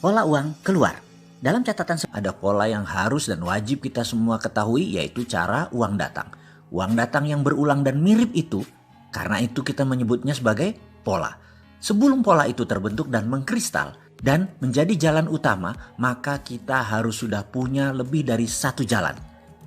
Pola uang keluar. Dalam catatan ada pola yang harus dan wajib kita semua ketahui, yaitu cara uang datang. Uang datang yang berulang dan mirip itu, karena itu kita menyebutnya sebagai pola. Sebelum pola itu terbentuk dan mengkristal dan menjadi jalan utama, maka kita harus sudah punya lebih dari satu jalan.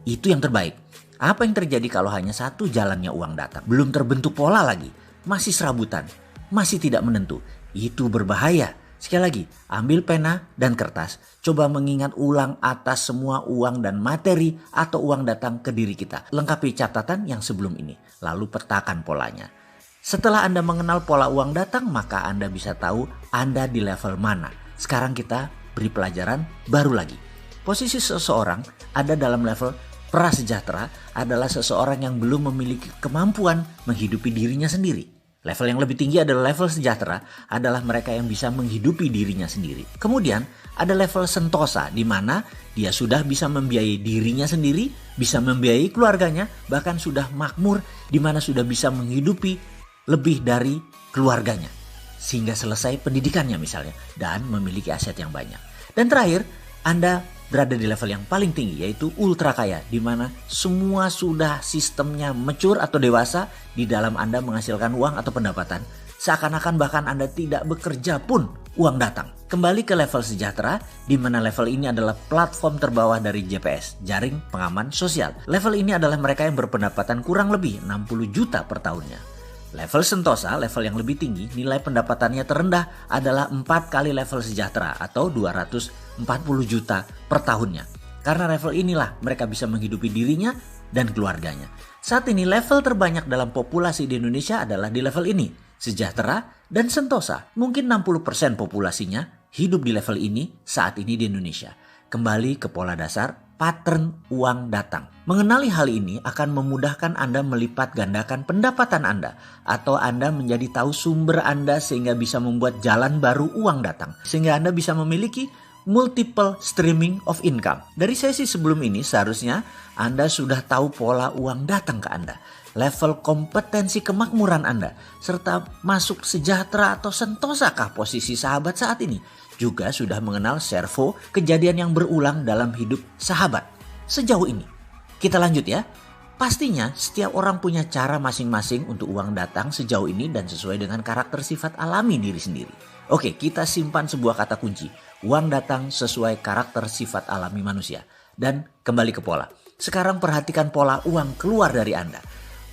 Itu yang terbaik. Apa yang terjadi kalau hanya satu jalannya uang datang? Belum terbentuk pola lagi, masih serabutan, masih tidak menentu. Itu berbahaya. Sekali lagi, ambil pena dan kertas, coba mengingat ulang atas semua uang dan materi atau uang datang ke diri kita. Lengkapi catatan yang sebelum ini, lalu petakan polanya. Setelah Anda mengenal pola uang datang, maka Anda bisa tahu Anda di level mana. Sekarang kita beri pelajaran baru lagi. Posisi seseorang ada dalam level prasejahtera adalah seseorang yang belum memiliki kemampuan menghidupi dirinya sendiri. Level yang lebih tinggi adalah level sejahtera, adalah mereka yang bisa menghidupi dirinya sendiri. Kemudian ada level sentosa, di mana dia sudah bisa membiayai dirinya sendiri, bisa membiayai keluarganya, bahkan sudah makmur, di mana sudah bisa menghidupi lebih dari keluarganya. Sehingga selesai pendidikannya misalnya, dan memiliki aset yang banyak. Dan terakhir, Anda berada di level yang paling tinggi, yaitu ultra kaya, di mana semua sudah sistemnya mature atau dewasa di dalam Anda menghasilkan uang atau pendapatan. Seakan-akan bahkan Anda tidak bekerja pun uang datang. Kembali ke level sejahtera, di mana level ini adalah platform terbawah dari JPS, Jaring Pengaman Sosial. Level ini adalah mereka yang berpendapatan kurang lebih 60 juta per tahunnya. Level sentosa, level yang lebih tinggi, nilai pendapatannya terendah adalah 4 kali level sejahtera atau 240 juta per tahunnya. Karena level inilah mereka bisa menghidupi dirinya dan keluarganya. Saat ini level terbanyak dalam populasi di Indonesia adalah di level ini, sejahtera dan sentosa. Mungkin 60% populasinya hidup di level ini saat ini di Indonesia. Kembali ke pola dasar, pattern uang datang. Mengenali hal ini akan memudahkan Anda melipat gandakan pendapatan Anda, atau Anda menjadi tahu sumber Anda sehingga bisa membuat jalan baru uang datang. Sehingga Anda bisa memiliki multiple streaming of income. Dari sesi sebelum ini seharusnya Anda sudah tahu pola uang datang ke Anda, level kompetensi kemakmuran Anda, serta masuk sejahtera atau sentosakah posisi sahabat saat ini. Juga sudah mengenal servo kejadian yang berulang dalam hidup sahabat sejauh ini. Kita lanjut ya. Pastinya setiap orang punya cara masing-masing untuk uang datang sejauh ini dan sesuai dengan karakter sifat alami diri sendiri. Oke, kita simpan sebuah kata kunci. Uang datang sesuai karakter sifat alami manusia. Dan kembali ke pola. Sekarang perhatikan pola uang keluar dari Anda.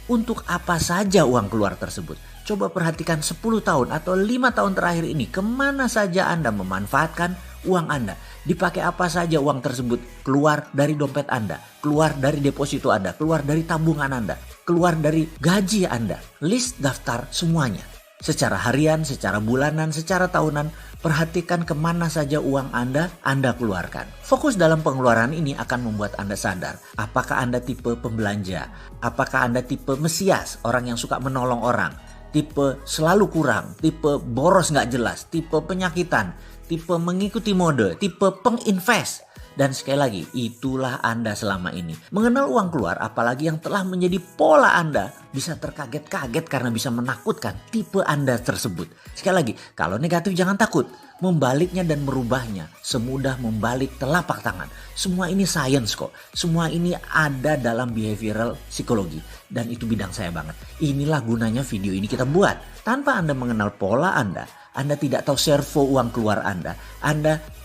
Untuk apa saja uang keluar tersebut? Coba perhatikan 10 tahun atau 5 tahun terakhir ini, kemana saja Anda memanfaatkan uang Anda. Dipakai apa saja uang tersebut, keluar dari dompet Anda, keluar dari deposito Anda, keluar dari tabungan Anda, keluar dari gaji Anda. List daftar semuanya. Secara harian, secara bulanan, secara tahunan, perhatikan kemana saja uang Anda keluarkan. Fokus dalam pengeluaran ini akan membuat Anda sadar, apakah Anda tipe pembelanja, apakah Anda tipe mesias, orang yang suka menolong orang, tipe selalu kurang, tipe boros gak jelas, tipe penyakitan, tipe mengikuti mode, tipe penginvest. Dan sekali lagi, itulah Anda selama ini. Mengenal uang keluar, apalagi yang telah menjadi pola Anda, bisa terkaget-kaget karena bisa menakutkan tipe Anda tersebut. Sekali lagi, kalau negatif jangan takut. Membaliknya dan merubahnya semudah membalik telapak tangan. Semua ini science kok. Semua ini ada dalam behavioral psikologi. Dan itu bidang saya banget. Inilah gunanya video ini kita buat. Tanpa Anda mengenal pola Anda tidak tahu servo uang keluar Anda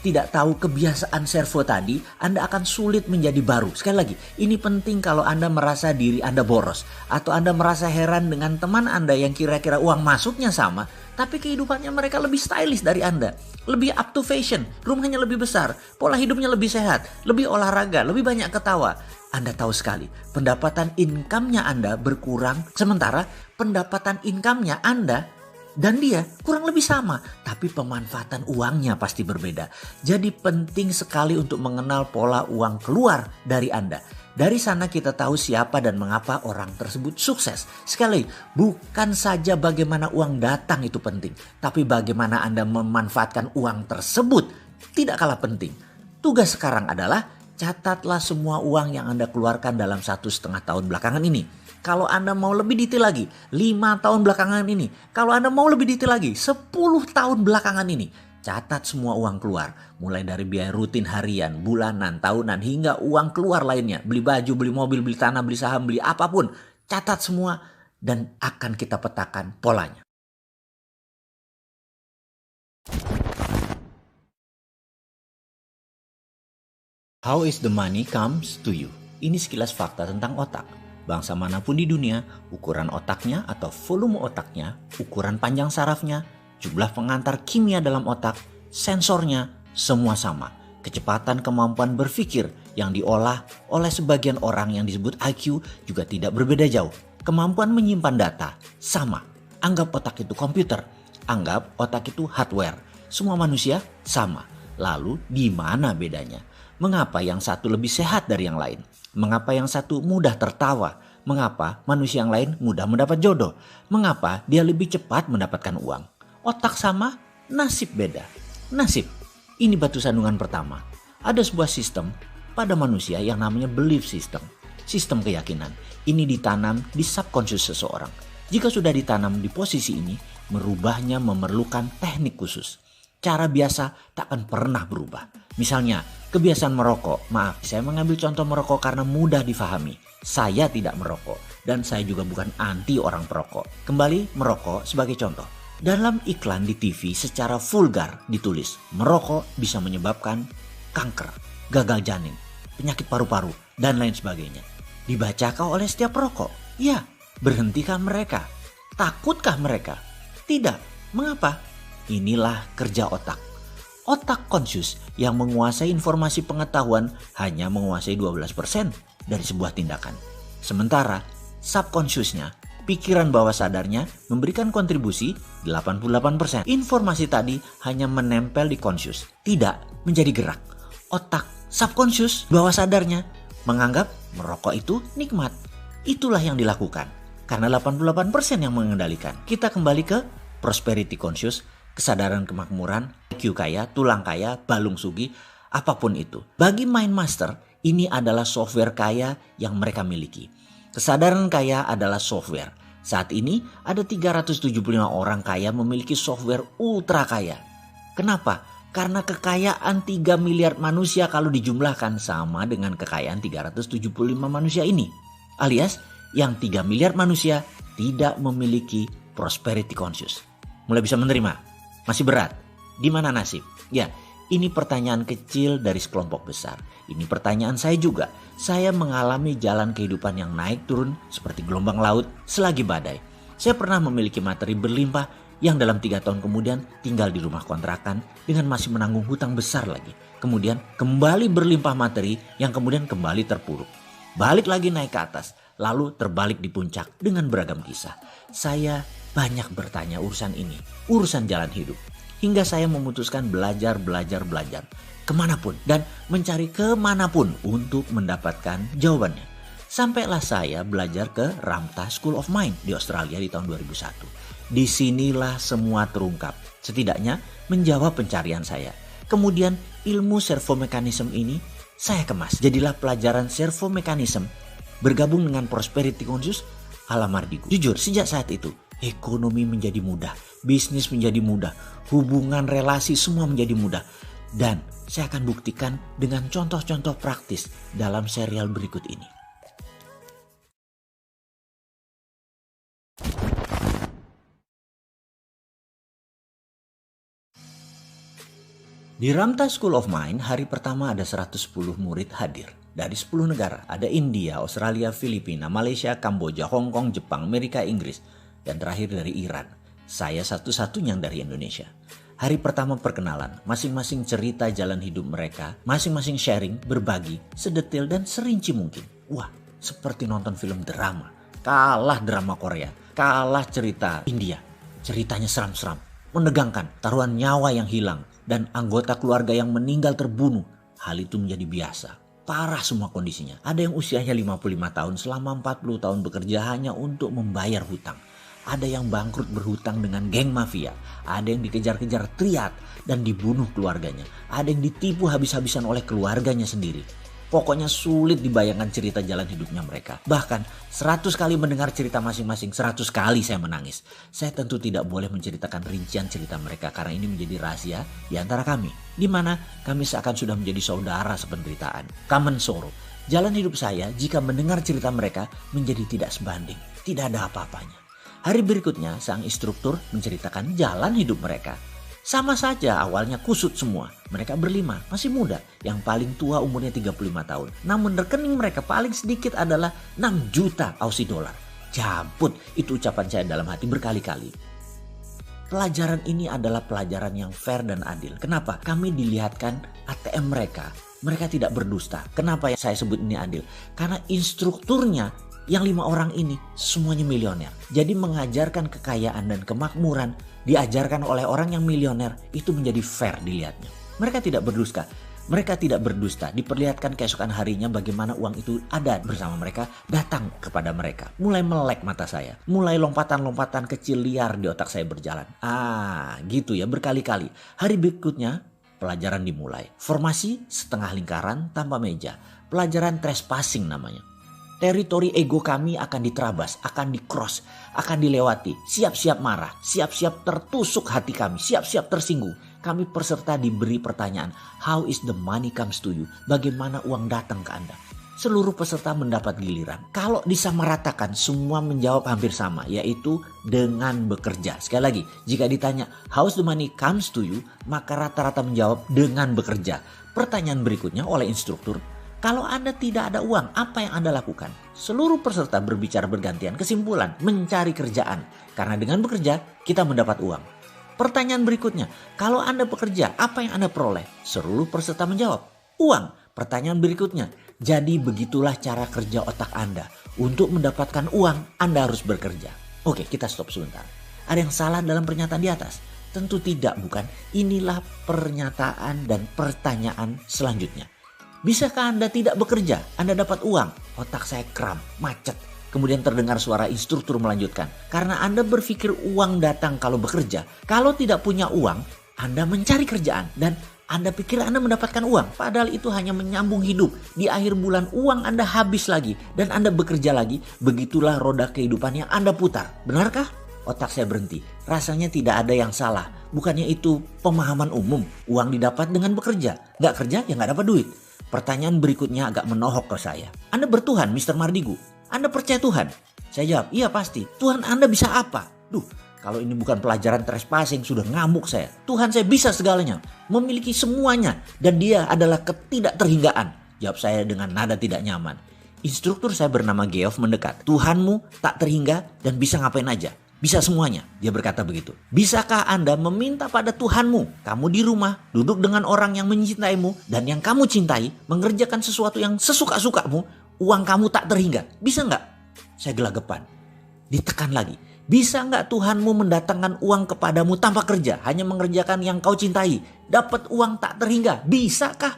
tidak tahu kebiasaan servo tadi, Anda akan sulit menjadi baru. Sekali lagi, ini penting kalau Anda merasa diri Anda boros. Atau Anda merasa heran dengan teman Anda yang kira-kira uang masuknya sama, tapi kehidupannya mereka lebih stylish dari Anda. Lebih up to fashion, rumahnya lebih besar, pola hidupnya lebih sehat, lebih olahraga, lebih banyak ketawa. Anda tahu sekali, pendapatan income-nya Anda berkurang, sementara pendapatan income-nya Anda dan dia kurang lebih sama, tapi pemanfaatan uangnya pasti berbeda. Jadi penting sekali untuk mengenal pola uang keluar dari Anda. Dari sana kita tahu siapa dan mengapa orang tersebut sukses. Sekali, bukan saja bagaimana uang datang itu penting, tapi bagaimana Anda memanfaatkan uang tersebut tidak kalah penting. Tugas sekarang adalah catatlah semua uang yang Anda keluarkan dalam 1,5 tahun belakangan ini. Kalau Anda mau lebih detail lagi, 5 tahun belakangan ini. Kalau Anda mau lebih detail lagi, 10 tahun belakangan ini. catat semua uang keluar. Mulai dari biaya rutin harian, bulanan, tahunan, hingga uang keluar lainnya. Beli baju, beli mobil, beli tanah, beli saham, beli apapun. Catat semua dan akan kita petakan polanya. How is the money comes to you? Ini sekilas fakta tentang otak. Bangsa manapun di dunia, ukuran otaknya atau volume otaknya, ukuran panjang sarafnya, jumlah pengantar kimia dalam otak, sensornya, semua sama. Kecepatan kemampuan berpikir yang diolah oleh sebagian orang yang disebut IQ juga tidak berbeda jauh. Kemampuan menyimpan data, sama. Anggap otak itu komputer, anggap otak itu hardware. Semua manusia sama. Lalu di mana bedanya? Mengapa yang satu lebih sehat dari yang lain? Mengapa yang satu mudah tertawa? Mengapa manusia yang lain mudah mendapat jodoh? Mengapa dia lebih cepat mendapatkan uang? Otak sama, nasib beda. Nasib, ini batu sandungan pertama. Ada sebuah sistem pada manusia yang namanya belief system. Sistem keyakinan. Ini ditanam di subconscious seseorang. Jika sudah ditanam di posisi ini, merubahnya memerlukan teknik khusus. Cara biasa tak akan pernah berubah. Misalnya, kebiasaan merokok. Maaf, saya mengambil contoh merokok karena mudah difahami. Saya tidak merokok dan saya juga bukan anti orang perokok. Kembali merokok sebagai contoh. Dalam iklan di TV secara vulgar ditulis, merokok bisa menyebabkan kanker, gagal janin, penyakit paru-paru, dan lain sebagainya. Dibacakah oleh setiap perokok? Ya. Berhentikah mereka? Takutkah mereka? Tidak. Mengapa? Inilah kerja otak. Otak konsius yang menguasai informasi pengetahuan hanya menguasai 12% dari sebuah tindakan. Sementara subconsciousnya, pikiran bawah sadarnya memberikan kontribusi 88%. Informasi tadi hanya menempel di konsius, tidak menjadi gerak. Otak subconscious bawah sadarnya menganggap merokok itu nikmat. Itulah yang dilakukan karena 88% yang mengendalikan. Kita kembali ke prosperity conscious, kesadaran kemakmuran, IQ kaya, tulang kaya, balung sugi, apapun itu. Bagi Mind Master, ini adalah software kaya yang mereka miliki. Kesadaran kaya adalah software. Saat ini ada 375 orang kaya memiliki software ultra kaya. Kenapa? Karena kekayaan 3 miliar manusia kalau dijumlahkan sama dengan kekayaan 375 manusia ini. Alias yang 3 miliar manusia tidak memiliki prosperity conscious. Mulai bisa menerima? Masih berat? Di mana nasib? Ya, ini pertanyaan kecil dari sekelompok besar. Ini pertanyaan saya juga. Saya mengalami jalan kehidupan yang naik turun seperti gelombang laut selagi badai. Saya pernah memiliki materi berlimpah yang dalam 3 tahun kemudian tinggal di rumah kontrakan dengan masih menanggung hutang besar lagi. Kemudian kembali berlimpah materi yang kemudian kembali terpuruk. Balik lagi naik ke atas, lalu terbalik di puncak dengan beragam kisah. Saya banyak bertanya urusan ini, urusan jalan hidup. Hingga saya memutuskan belajar kemanapun dan mencari kemanapun untuk mendapatkan jawabannya. Sampailah saya belajar ke Ramtha School of Mind di Australia di tahun 2001. Disinilah semua terungkap, setidaknya menjawab pencarian saya. Kemudian ilmu servomekanisme ini saya kemas. Jadilah pelajaran servomekanisme bergabung dengan prosperity conscious ala Mardigu. Jujur, sejak saat itu ekonomi menjadi mudah, bisnis menjadi mudah, hubungan relasi semua menjadi mudah. Dan saya akan buktikan dengan contoh-contoh praktis dalam serial berikut ini. Di Ramtha School of Mind, hari pertama ada 110 murid hadir. Dari 10 negara, ada India, Australia, Filipina, Malaysia, Kamboja, Hong Kong, Jepang, Amerika, Inggris. Dan terakhir dari Iran. Saya satu-satunya dari Indonesia. Hari pertama perkenalan, masing-masing cerita jalan hidup mereka, masing-masing sharing, berbagi, sedetail dan serinci mungkin. Wah, seperti nonton film drama. Kalah drama Korea, kalah cerita India. Ceritanya seram-seram, menegangkan, taruhan nyawa yang hilang, dan anggota keluarga yang meninggal terbunuh. Hal itu menjadi biasa. Parah semua kondisinya. Ada yang usianya 55 tahun selama 40 tahun bekerja hanya untuk membayar hutang. Ada yang bangkrut berhutang dengan geng mafia. Ada yang dikejar-kejar triad dan dibunuh keluarganya. Ada yang ditipu habis-habisan oleh keluarganya sendiri. Pokoknya sulit dibayangkan cerita jalan hidupnya mereka. Bahkan 100 kali mendengar cerita masing-masing, 100 kali saya menangis. Saya tentu tidak boleh menceritakan rincian cerita mereka karena ini menjadi rahasia di antara kami. Di mana kami seakan sudah menjadi saudara sependeritaan. Common sorrow. Jalan hidup saya jika mendengar cerita mereka menjadi tidak sebanding. Tidak ada apa-apanya. Hari berikutnya sang instruktur menceritakan jalan hidup mereka. Sama saja awalnya kusut semua. Mereka berlima, masih muda. Yang paling tua umurnya 35 tahun. Namun rekening mereka paling sedikit adalah 6 juta Aussie dollar. Cabut, itu ucapan saya dalam hati berkali-kali. Pelajaran ini adalah pelajaran yang fair dan adil. Kenapa? Kami dilihatkan ATM mereka. Mereka tidak berdusta. Kenapa saya sebut ini adil? Karena instrukturnya yang 5 orang ini semuanya milioner. Jadi mengajarkan kekayaan dan kemakmuran diajarkan oleh orang yang milioner itu menjadi fair dilihatnya. Mereka tidak berdusta. Mereka tidak berdusta. Diperlihatkan keesokan harinya bagaimana uang itu ada bersama mereka, datang kepada mereka. Mulai melek mata saya. Mulai lompatan-lompatan kecil liar di otak saya berjalan. Gitu ya berkali-kali. Hari berikutnya pelajaran dimulai. Formasi setengah lingkaran tanpa meja. Pelajaran trespassing namanya. Teritori ego kami akan diterabas, akan di-cross, akan dilewati. Siap-siap marah, siap-siap tertusuk hati kami, siap-siap tersinggung. Kami peserta diberi pertanyaan, how is the money comes to you? Bagaimana uang datang ke Anda? Seluruh peserta mendapat giliran. Kalau disamaratakan, semua menjawab hampir sama, yaitu dengan bekerja. Sekali lagi, jika ditanya, how is the money comes to you? Maka rata-rata menjawab dengan bekerja. Pertanyaan berikutnya oleh instruktur, kalau Anda tidak ada uang, apa yang Anda lakukan? Seluruh peserta berbicara bergantian. Kesimpulan, mencari kerjaan. Karena dengan bekerja, kita mendapat uang. Pertanyaan berikutnya, kalau Anda bekerja, apa yang Anda peroleh? Seluruh peserta menjawab, uang. Pertanyaan berikutnya, jadi begitulah cara kerja otak Anda. Untuk mendapatkan uang, Anda harus bekerja. Oke, kita stop sebentar. Ada yang salah dalam pernyataan di atas? Tentu tidak, bukan? Inilah pernyataan dan pertanyaan selanjutnya. Bisakah Anda tidak bekerja? Anda dapat uang? Otak saya kram, macet. Kemudian terdengar suara instruktur melanjutkan. Karena Anda berpikir uang datang kalau bekerja. Kalau tidak punya uang, Anda mencari kerjaan. Dan Anda pikir Anda mendapatkan uang. Padahal itu hanya menyambung hidup. Di akhir bulan uang Anda habis lagi. Dan Anda bekerja lagi. Begitulah roda kehidupan yang Anda putar. Benarkah? Otak saya berhenti. Rasanya tidak ada yang salah. Bukannya itu pemahaman umum. Uang didapat dengan bekerja. Nggak kerja ya nggak dapat duit. Pertanyaan berikutnya agak menohok ke saya. Anda bertuhan, Mr. Mardigu. Anda percaya Tuhan? Saya jawab, iya pasti. Tuhan Anda bisa apa? Kalau ini bukan pelajaran trespassing, sudah ngamuk saya. Tuhan saya bisa segalanya. Memiliki semuanya. Dan dia adalah ketidakterhinggaan. Jawab saya dengan nada tidak nyaman. Instruktur saya bernama Geoff mendekat. Tuhanmu tak terhingga dan bisa ngapain aja. Bisa semuanya, dia berkata begitu. Bisakah Anda meminta pada Tuhanmu? Kamu di rumah, duduk dengan orang yang mencintaimu dan yang kamu cintai, mengerjakan sesuatu yang sesuka-sukamu, uang kamu tak terhingga. Bisa nggak? Saya gelagapan. Ditekan lagi. Bisa nggak Tuhanmu mendatangkan uang kepadamu tanpa kerja, hanya mengerjakan yang kau cintai, dapat uang tak terhingga? Bisakah?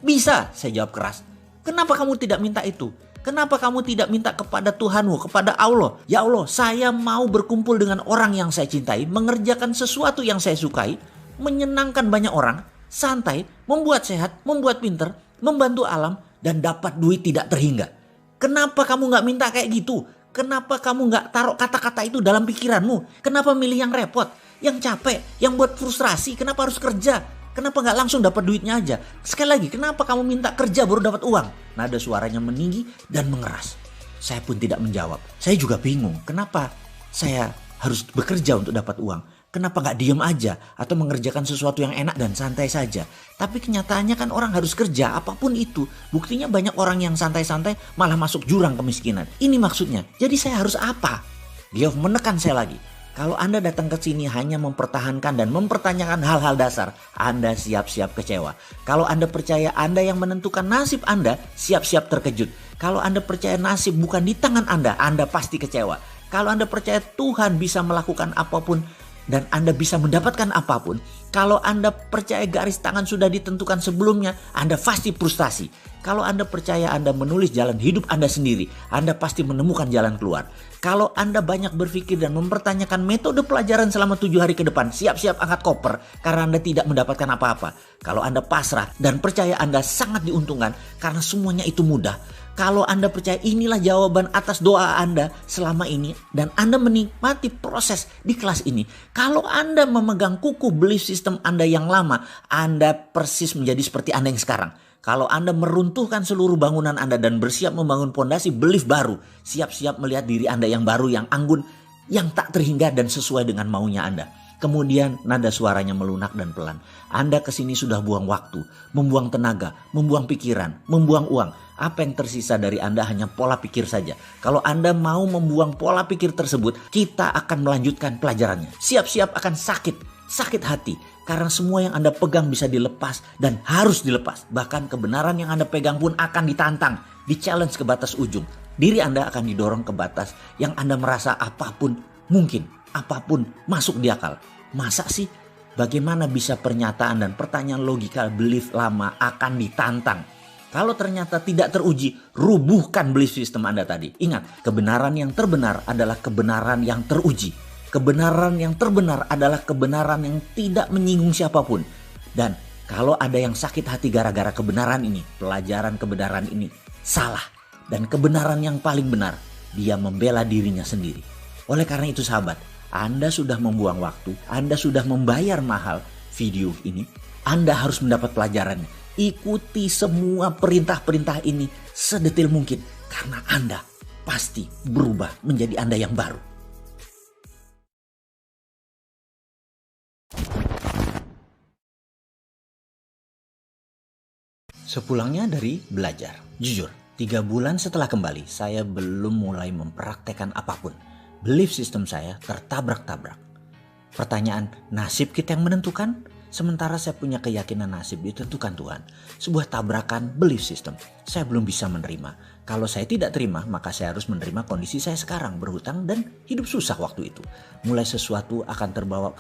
Bisa, saya jawab keras. Kenapa kamu tidak minta itu? Kenapa kamu tidak minta kepada Tuhanmu, kepada Allah? Ya Allah, saya mau berkumpul dengan orang yang saya cintai, mengerjakan sesuatu yang saya sukai, menyenangkan banyak orang, santai, membuat sehat, membuat pinter, membantu alam, dan dapat duit tidak terhingga. Kenapa kamu gak minta kayak gitu? Kenapa kamu gak taruh kata-kata itu dalam pikiranmu? Kenapa milih yang repot, yang capek, yang buat frustrasi? Kenapa harus kerja? Kenapa gak langsung dapat duitnya aja? Sekali lagi, kenapa kamu minta kerja baru dapat uang? Nada suaranya meninggi dan mengeras. Saya pun tidak menjawab. Saya juga bingung. Kenapa saya harus bekerja untuk dapat uang? Kenapa gak diem aja atau mengerjakan sesuatu yang enak dan santai saja? Tapi kenyataannya kan orang harus kerja apapun itu. Buktinya banyak orang yang santai-santai malah masuk jurang kemiskinan. Ini maksudnya. Jadi saya harus apa? Geoff menekan saya lagi. Kalau Anda datang ke sini hanya mempertahankan dan mempertanyakan hal-hal dasar, Anda siap-siap kecewa. Kalau Anda percaya Anda yang menentukan nasib Anda, siap-siap terkejut. Kalau Anda percaya nasib bukan di tangan Anda pasti kecewa. Kalau Anda percaya Tuhan bisa melakukan apapun dan Anda bisa mendapatkan apapun, Kalau Anda percaya garis tangan sudah ditentukan sebelumnya, Anda pasti frustasi. Kalau Anda percaya Anda menulis jalan hidup Anda sendiri, Anda pasti menemukan jalan keluar. Kalau Anda banyak berpikir dan mempertanyakan metode pelajaran selama 7 hari ke depan, siap-siap angkat koper karena Anda tidak mendapatkan apa-apa. Kalau Anda pasrah dan percaya Anda sangat diuntungkan karena semuanya itu mudah. Kalau Anda percaya inilah jawaban atas doa Anda selama ini dan Anda menikmati proses di kelas ini. Kalau Anda memegang kukuh belief system Anda yang lama, Anda persis menjadi seperti Anda yang sekarang. Kalau Anda meruntuhkan seluruh bangunan Anda dan bersiap membangun pondasi belief baru, siap-siap melihat diri Anda yang baru, yang anggun, yang tak terhingga dan sesuai dengan maunya Anda. Kemudian nada suaranya melunak dan pelan. Anda kesini sudah buang waktu, membuang tenaga, membuang pikiran, membuang uang. Apa yang tersisa dari Anda hanya pola pikir saja. Kalau Anda mau membuang pola pikir tersebut, kita akan melanjutkan pelajarannya. Siap-siap akan sakit hati. Karena semua yang Anda pegang bisa dilepas dan harus dilepas. Bahkan kebenaran yang Anda pegang pun akan ditantang, di-challenge ke batas ujung. Diri Anda akan didorong ke batas yang Anda merasa apapun mungkin, apapun masuk di akal. Masa sih? Bagaimana bisa pernyataan dan pertanyaan logika belief lama akan ditantang? Kalau ternyata tidak teruji, rubuhkan belief system Anda tadi. Ingat, kebenaran yang terbenar adalah kebenaran yang teruji. Kebenaran yang terbenar adalah kebenaran yang tidak menyinggung siapapun. Dan kalau ada yang sakit hati gara-gara kebenaran ini, pelajaran kebenaran ini salah. Dan kebenaran yang paling benar, dia membela dirinya sendiri. Oleh karena itu sahabat, Anda sudah membuang waktu, Anda sudah membayar mahal video ini. Anda harus mendapat pelajarannya. Ikuti semua perintah-perintah ini sedetil mungkin. Karena Anda pasti berubah menjadi Anda yang baru. Sepulangnya dari belajar, jujur, 3 bulan setelah kembali, saya belum mulai mempraktekkan apapun. Belief system saya tertabrak-tabrak. Pertanyaan, nasib kita yang menentukan? Sementara saya punya keyakinan nasib ditentukan Tuhan. Sebuah tabrakan belief system. Saya belum bisa menerima. Kalau saya tidak terima, maka saya harus menerima kondisi saya sekarang, berhutang dan hidup susah waktu itu. Memulai sesuatu akan terbawa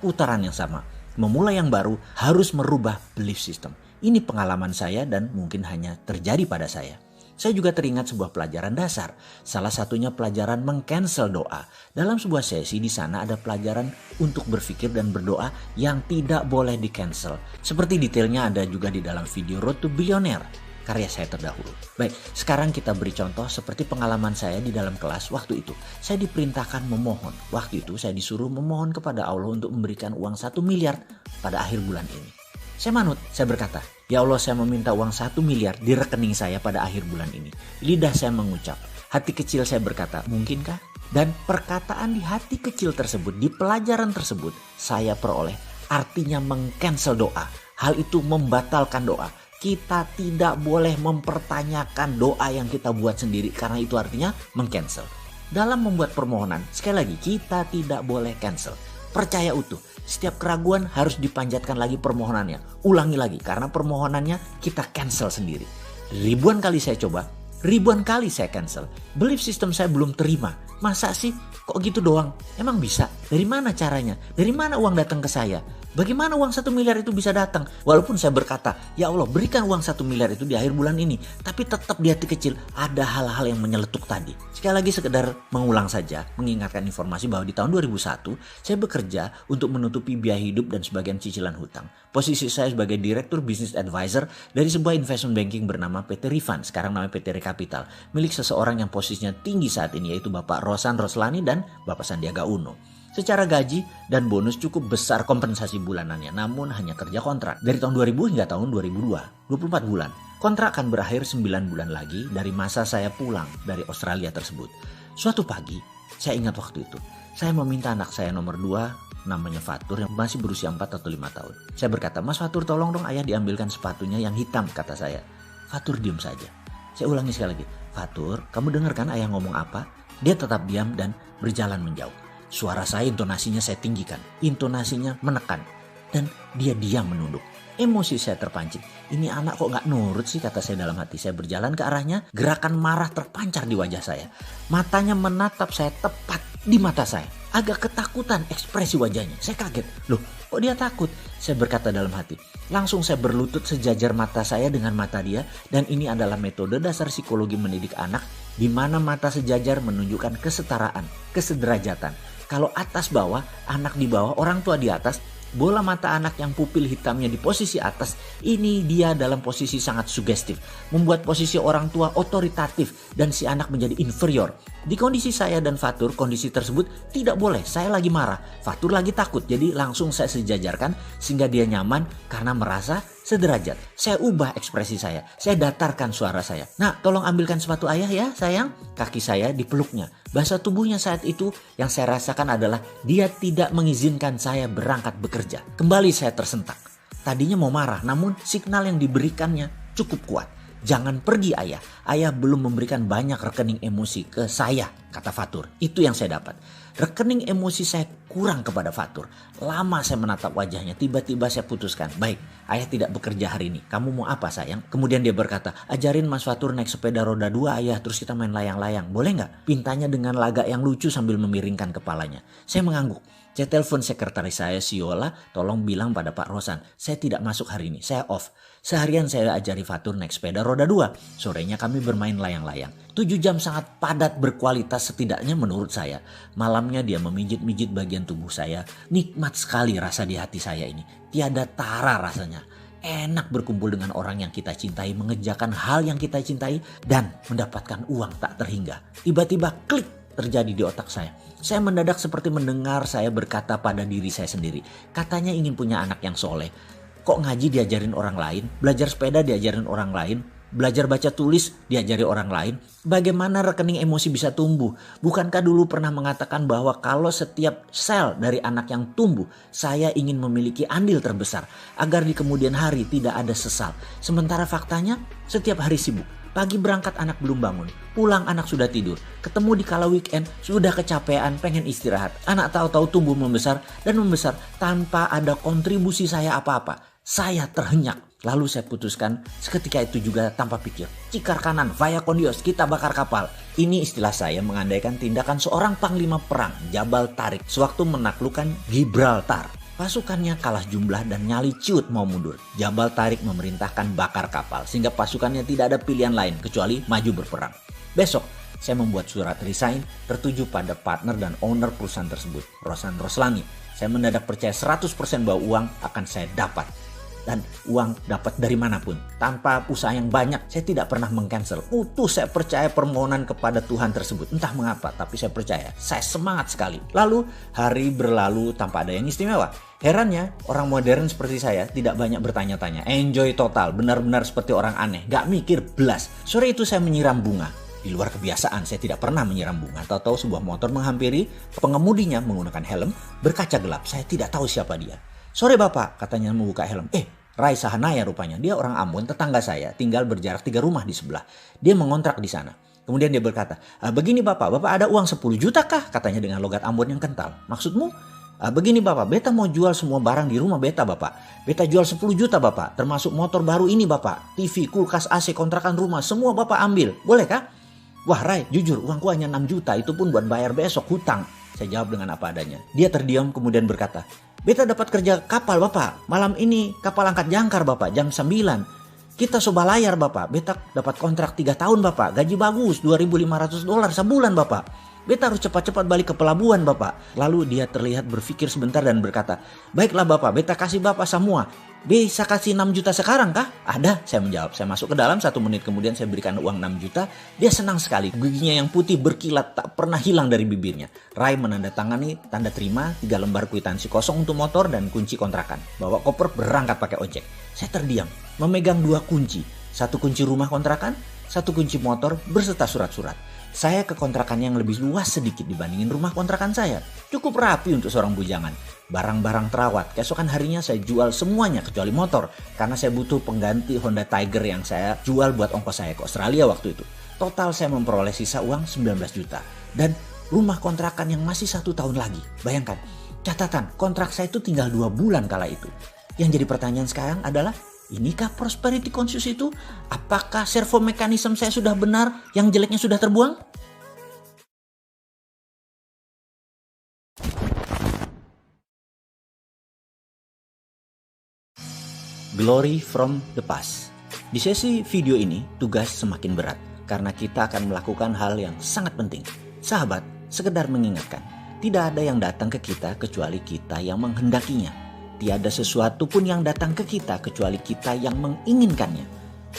putaran yang sama. Memulai yang baru harus merubah belief system. Ini pengalaman saya dan mungkin hanya terjadi pada saya. Saya juga teringat sebuah pelajaran dasar. Salah satunya pelajaran meng-cancel doa. Dalam sebuah sesi di sana ada pelajaran untuk berpikir dan berdoa yang tidak boleh di-cancel. Seperti detailnya ada juga di dalam video Road to Billionaire, karya saya terdahulu. Baik, sekarang kita beri contoh seperti pengalaman saya di dalam kelas waktu itu. Saya diperintahkan memohon. Waktu itu saya disuruh memohon kepada Allah untuk memberikan uang 1 miliar pada akhir bulan ini. Saya manut, saya berkata, ya Allah, saya meminta uang 1 miliar di rekening saya pada akhir bulan ini. Lidah saya mengucap, hati kecil saya berkata, mungkinkah? Dan perkataan di hati kecil tersebut, di pelajaran tersebut, saya peroleh artinya meng-cancel doa. Hal itu membatalkan doa. Kita tidak boleh mempertanyakan doa yang kita buat sendiri karena itu artinya meng-cancel. Dalam membuat permohonan, sekali lagi kita tidak boleh cancel. Percaya utuh, setiap keraguan harus dipanjatkan lagi permohonannya. Ulangi lagi karena permohonannya kita cancel sendiri. Ribuan kali saya coba, ribuan kali saya cancel. Belief system saya belum terima. Masa sih kok gitu doang? Emang bisa? Dari mana caranya? Dari mana uang datang ke saya? Bagaimana uang 1 miliar itu bisa datang? Walaupun saya berkata, ya Allah berikan uang 1 miliar itu di akhir bulan ini. Tapi tetap di hati kecil ada hal-hal yang menyeletuk tadi. Sekali lagi sekedar mengulang saja, mengingatkan informasi bahwa di tahun 2001 saya bekerja untuk menutupi biaya hidup dan sebagian cicilan hutang. Posisi saya sebagai Direktur Business Advisor dari sebuah investment banking bernama PT Rifan, sekarang namanya PT Rekapital, milik seseorang yang posisinya tinggi saat ini yaitu Bapak Rosan Roslani dan Bapak Sandiaga Uno. Secara gaji dan bonus cukup besar kompensasi bulanannya, namun hanya kerja kontrak. Dari tahun 2000 hingga tahun 2002, 24 bulan. Kontrak akan berakhir 9 bulan lagi dari masa saya pulang dari Australia tersebut. Suatu pagi, saya ingat waktu itu, saya meminta anak saya nomor 2, namanya Fatur, yang masih berusia 4 atau 5 tahun. Saya berkata, Mas Fatur tolong dong ayah diambilkan sepatunya yang hitam, kata saya. Fatur diam saja. Saya ulangi sekali lagi, Fatur, kamu dengar kan ayah ngomong apa? Dia tetap diam dan berjalan menjauh. Suara saya, intonasinya saya tinggikan. Intonasinya menekan. Dan dia diam menunduk. Emosi saya terpancing. Ini anak kok gak nurut sih, kata saya dalam hati. Saya berjalan ke arahnya. Gerakan marah terpancar di wajah saya. Matanya menatap saya tepat di mata saya. Agak ketakutan ekspresi wajahnya. Saya kaget. Loh, kok dia takut? Saya berkata dalam hati. Langsung saya berlutut sejajar mata saya dengan mata dia. Dan ini adalah metode dasar psikologi mendidik anak, di mana mata sejajar menunjukkan kesetaraan, kesederajatan. Kalau atas bawah, anak di bawah, orang tua di atas, bola mata anak yang pupil hitamnya di posisi atas, ini dia dalam posisi sangat sugestif. Membuat posisi orang tua otoritatif dan si anak menjadi inferior. Di kondisi saya dan Fatur, kondisi tersebut tidak boleh. Saya lagi marah, Fatur lagi takut. Jadi langsung saya sejajarkan sehingga dia nyaman karena merasa sederajat. Saya ubah ekspresi saya datarkan suara saya. Nah, tolong ambilkan sepatu ayah ya sayang. Kaki saya dipeluknya. Bahasa tubuhnya saat itu yang saya rasakan adalah dia tidak mengizinkan saya berangkat bekerja. Kembali saya tersentak. Tadinya mau marah, namun signal yang diberikannya cukup kuat. Jangan pergi ayah. Ayah belum memberikan banyak rekening emosi ke saya, kata Fatur. Itu yang saya dapat. Rekening emosi saya kurang kepada Fatur. Lama saya menatap wajahnya. Tiba-tiba saya putuskan. Baik, ayah tidak bekerja hari ini. Kamu mau apa sayang? Kemudian dia berkata, ajarin Mas Fatur naik sepeda roda 2 ayah. Terus kita main layang-layang. Boleh nggak? Pintanya dengan lagak yang lucu sambil memiringkan kepalanya. Saya mengangguk. Saya telepon sekretaris saya, Siola, tolong bilang pada Pak Rosan, saya tidak masuk hari ini, saya off. Seharian saya ajari Fatur naik sepeda roda 2, sorenya kami bermain layang-layang. 7 jam sangat padat berkualitas setidaknya menurut saya. Malamnya dia memijit-mijit bagian tubuh saya, nikmat sekali rasa di hati saya ini. Tiada tara rasanya. Enak berkumpul dengan orang yang kita cintai, mengerjakan hal yang kita cintai, dan mendapatkan uang tak terhingga. Tiba-tiba klik terjadi di otak saya. Saya mendadak seperti mendengar saya berkata pada diri saya sendiri. Katanya ingin punya anak yang soleh. Kok ngaji diajarin orang lain? Belajar sepeda diajarin orang lain? Belajar baca tulis diajari orang lain? Bagaimana rekening emosi bisa tumbuh? Bukankah dulu pernah mengatakan bahwa kalau setiap sel dari anak yang tumbuh, saya ingin memiliki andil terbesar agar di kemudian hari tidak ada sesal. Sementara faktanya setiap hari sibuk. Pagi berangkat anak belum bangun, pulang anak sudah tidur, ketemu di kala weekend sudah kecapean pengen istirahat. Anak tahu-tahu tumbuh membesar dan membesar tanpa ada kontribusi saya apa-apa. Saya terhenyak. Lalu saya putuskan seketika itu juga tanpa pikir. Cikar kanan, via kondios, kita bakar kapal. Ini istilah saya mengandaikan tindakan seorang panglima perang, Jabal Tarik, sewaktu menaklukkan Gibraltar. Pasukannya kalah jumlah dan nyali ciut mau mundur. Jabal Tarik memerintahkan bakar kapal sehingga pasukannya tidak ada pilihan lain kecuali maju berperang. Besok saya membuat surat resign tertuju pada partner dan owner perusahaan tersebut, Rosan Roslani. Saya mendadak percaya 100% bahwa uang akan saya dapat. Dan uang dapat dari manapun. Tanpa usaha yang banyak, saya tidak pernah mengcancel. Utuh saya percaya permohonan kepada Tuhan tersebut. Entah mengapa, tapi saya percaya. Saya semangat sekali. Lalu hari berlalu tanpa ada yang istimewa. Herannya, orang modern seperti saya tidak banyak bertanya-tanya. Enjoy total, benar-benar seperti orang aneh. Gak mikir belas. Sore itu saya menyiram bunga. Di luar kebiasaan, saya tidak pernah menyiram bunga. Tahu-tahu sebuah motor menghampiri, pengemudinya menggunakan helm, berkaca gelap. Saya tidak tahu siapa dia. Sore bapak, katanya membuka helm. Rai Sahanaya rupanya. Dia orang Ambon, tetangga saya. Tinggal berjarak 3 rumah di sebelah. Dia mengontrak di sana. Kemudian dia berkata, begini bapak ada uang 10 juta kah? Katanya dengan logat Ambon yang kental. Maksudmu? Begini bapak, beta mau jual semua barang di rumah beta bapak. Beta jual 10 juta bapak, termasuk motor baru ini bapak. TV, kulkas, AC, kontrakan rumah, semua bapak ambil. Boleh kah? Wah Rai, jujur uangku hanya 6 juta, itu pun buat bayar besok hutang. Saya jawab dengan apa adanya. Dia terdiam kemudian berkata, beta dapat kerja kapal bapak. Malam ini kapal angkat jangkar bapak, jam 9. Kita soba layar bapak. Beta dapat kontrak 3 tahun bapak. Gaji bagus, $2.500 sebulan bapak. Beta harus cepat-cepat balik ke pelabuhan bapak. Lalu dia terlihat berpikir sebentar dan berkata, baiklah bapak, beta kasih bapak semua. Bisa kasih 6 juta sekarang kah? Ada, saya menjawab. Saya masuk ke dalam, 1 menit kemudian saya berikan uang 6 juta. Dia senang sekali, giginya yang putih berkilat tak pernah hilang dari bibirnya. Rai menandatangani tanda terima 3 lembar kwitansi kosong untuk motor dan kunci kontrakan. Bawa koper berangkat pakai ojek. Saya terdiam, memegang 2 kunci. 1 kunci rumah kontrakan, 1 kunci motor berserta surat-surat. Saya ke kontrakan yang lebih luas sedikit dibandingin rumah kontrakan saya. Cukup rapi untuk seorang bujangan. Barang-barang terawat. Keesokan harinya saya jual semuanya kecuali motor. Karena saya butuh pengganti Honda Tiger yang saya jual buat ongkos saya ke Australia waktu itu. Total saya memperoleh sisa uang 19 juta. Dan rumah kontrakan yang masih 1 tahun lagi. Bayangkan, catatan kontrak saya itu tinggal 2 bulan kala itu. Yang jadi pertanyaan sekarang adalah, inikah prosperity conscious itu? Apakah servo mekanisme saya sudah benar, yang jeleknya sudah terbuang? Glory from the past. Di sesi video ini, tugas semakin berat karena kita akan melakukan hal yang sangat penting. Sahabat, sekedar mengingatkan, tidak ada yang datang ke kita kecuali kita yang menghendakinya. Tiada sesuatu pun yang datang ke kita kecuali kita yang menginginkannya.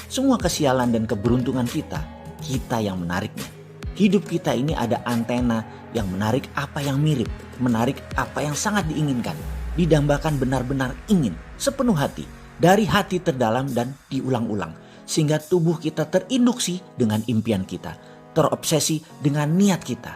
Semua kesialan dan keberuntungan kita yang menariknya. Hidup kita ini ada antena yang menarik apa yang mirip, menarik apa yang sangat diinginkan, didambakan benar-benar ingin, sepenuh hati, dari hati terdalam dan diulang-ulang. Sehingga tubuh kita terinduksi dengan impian kita, terobsesi dengan niat kita,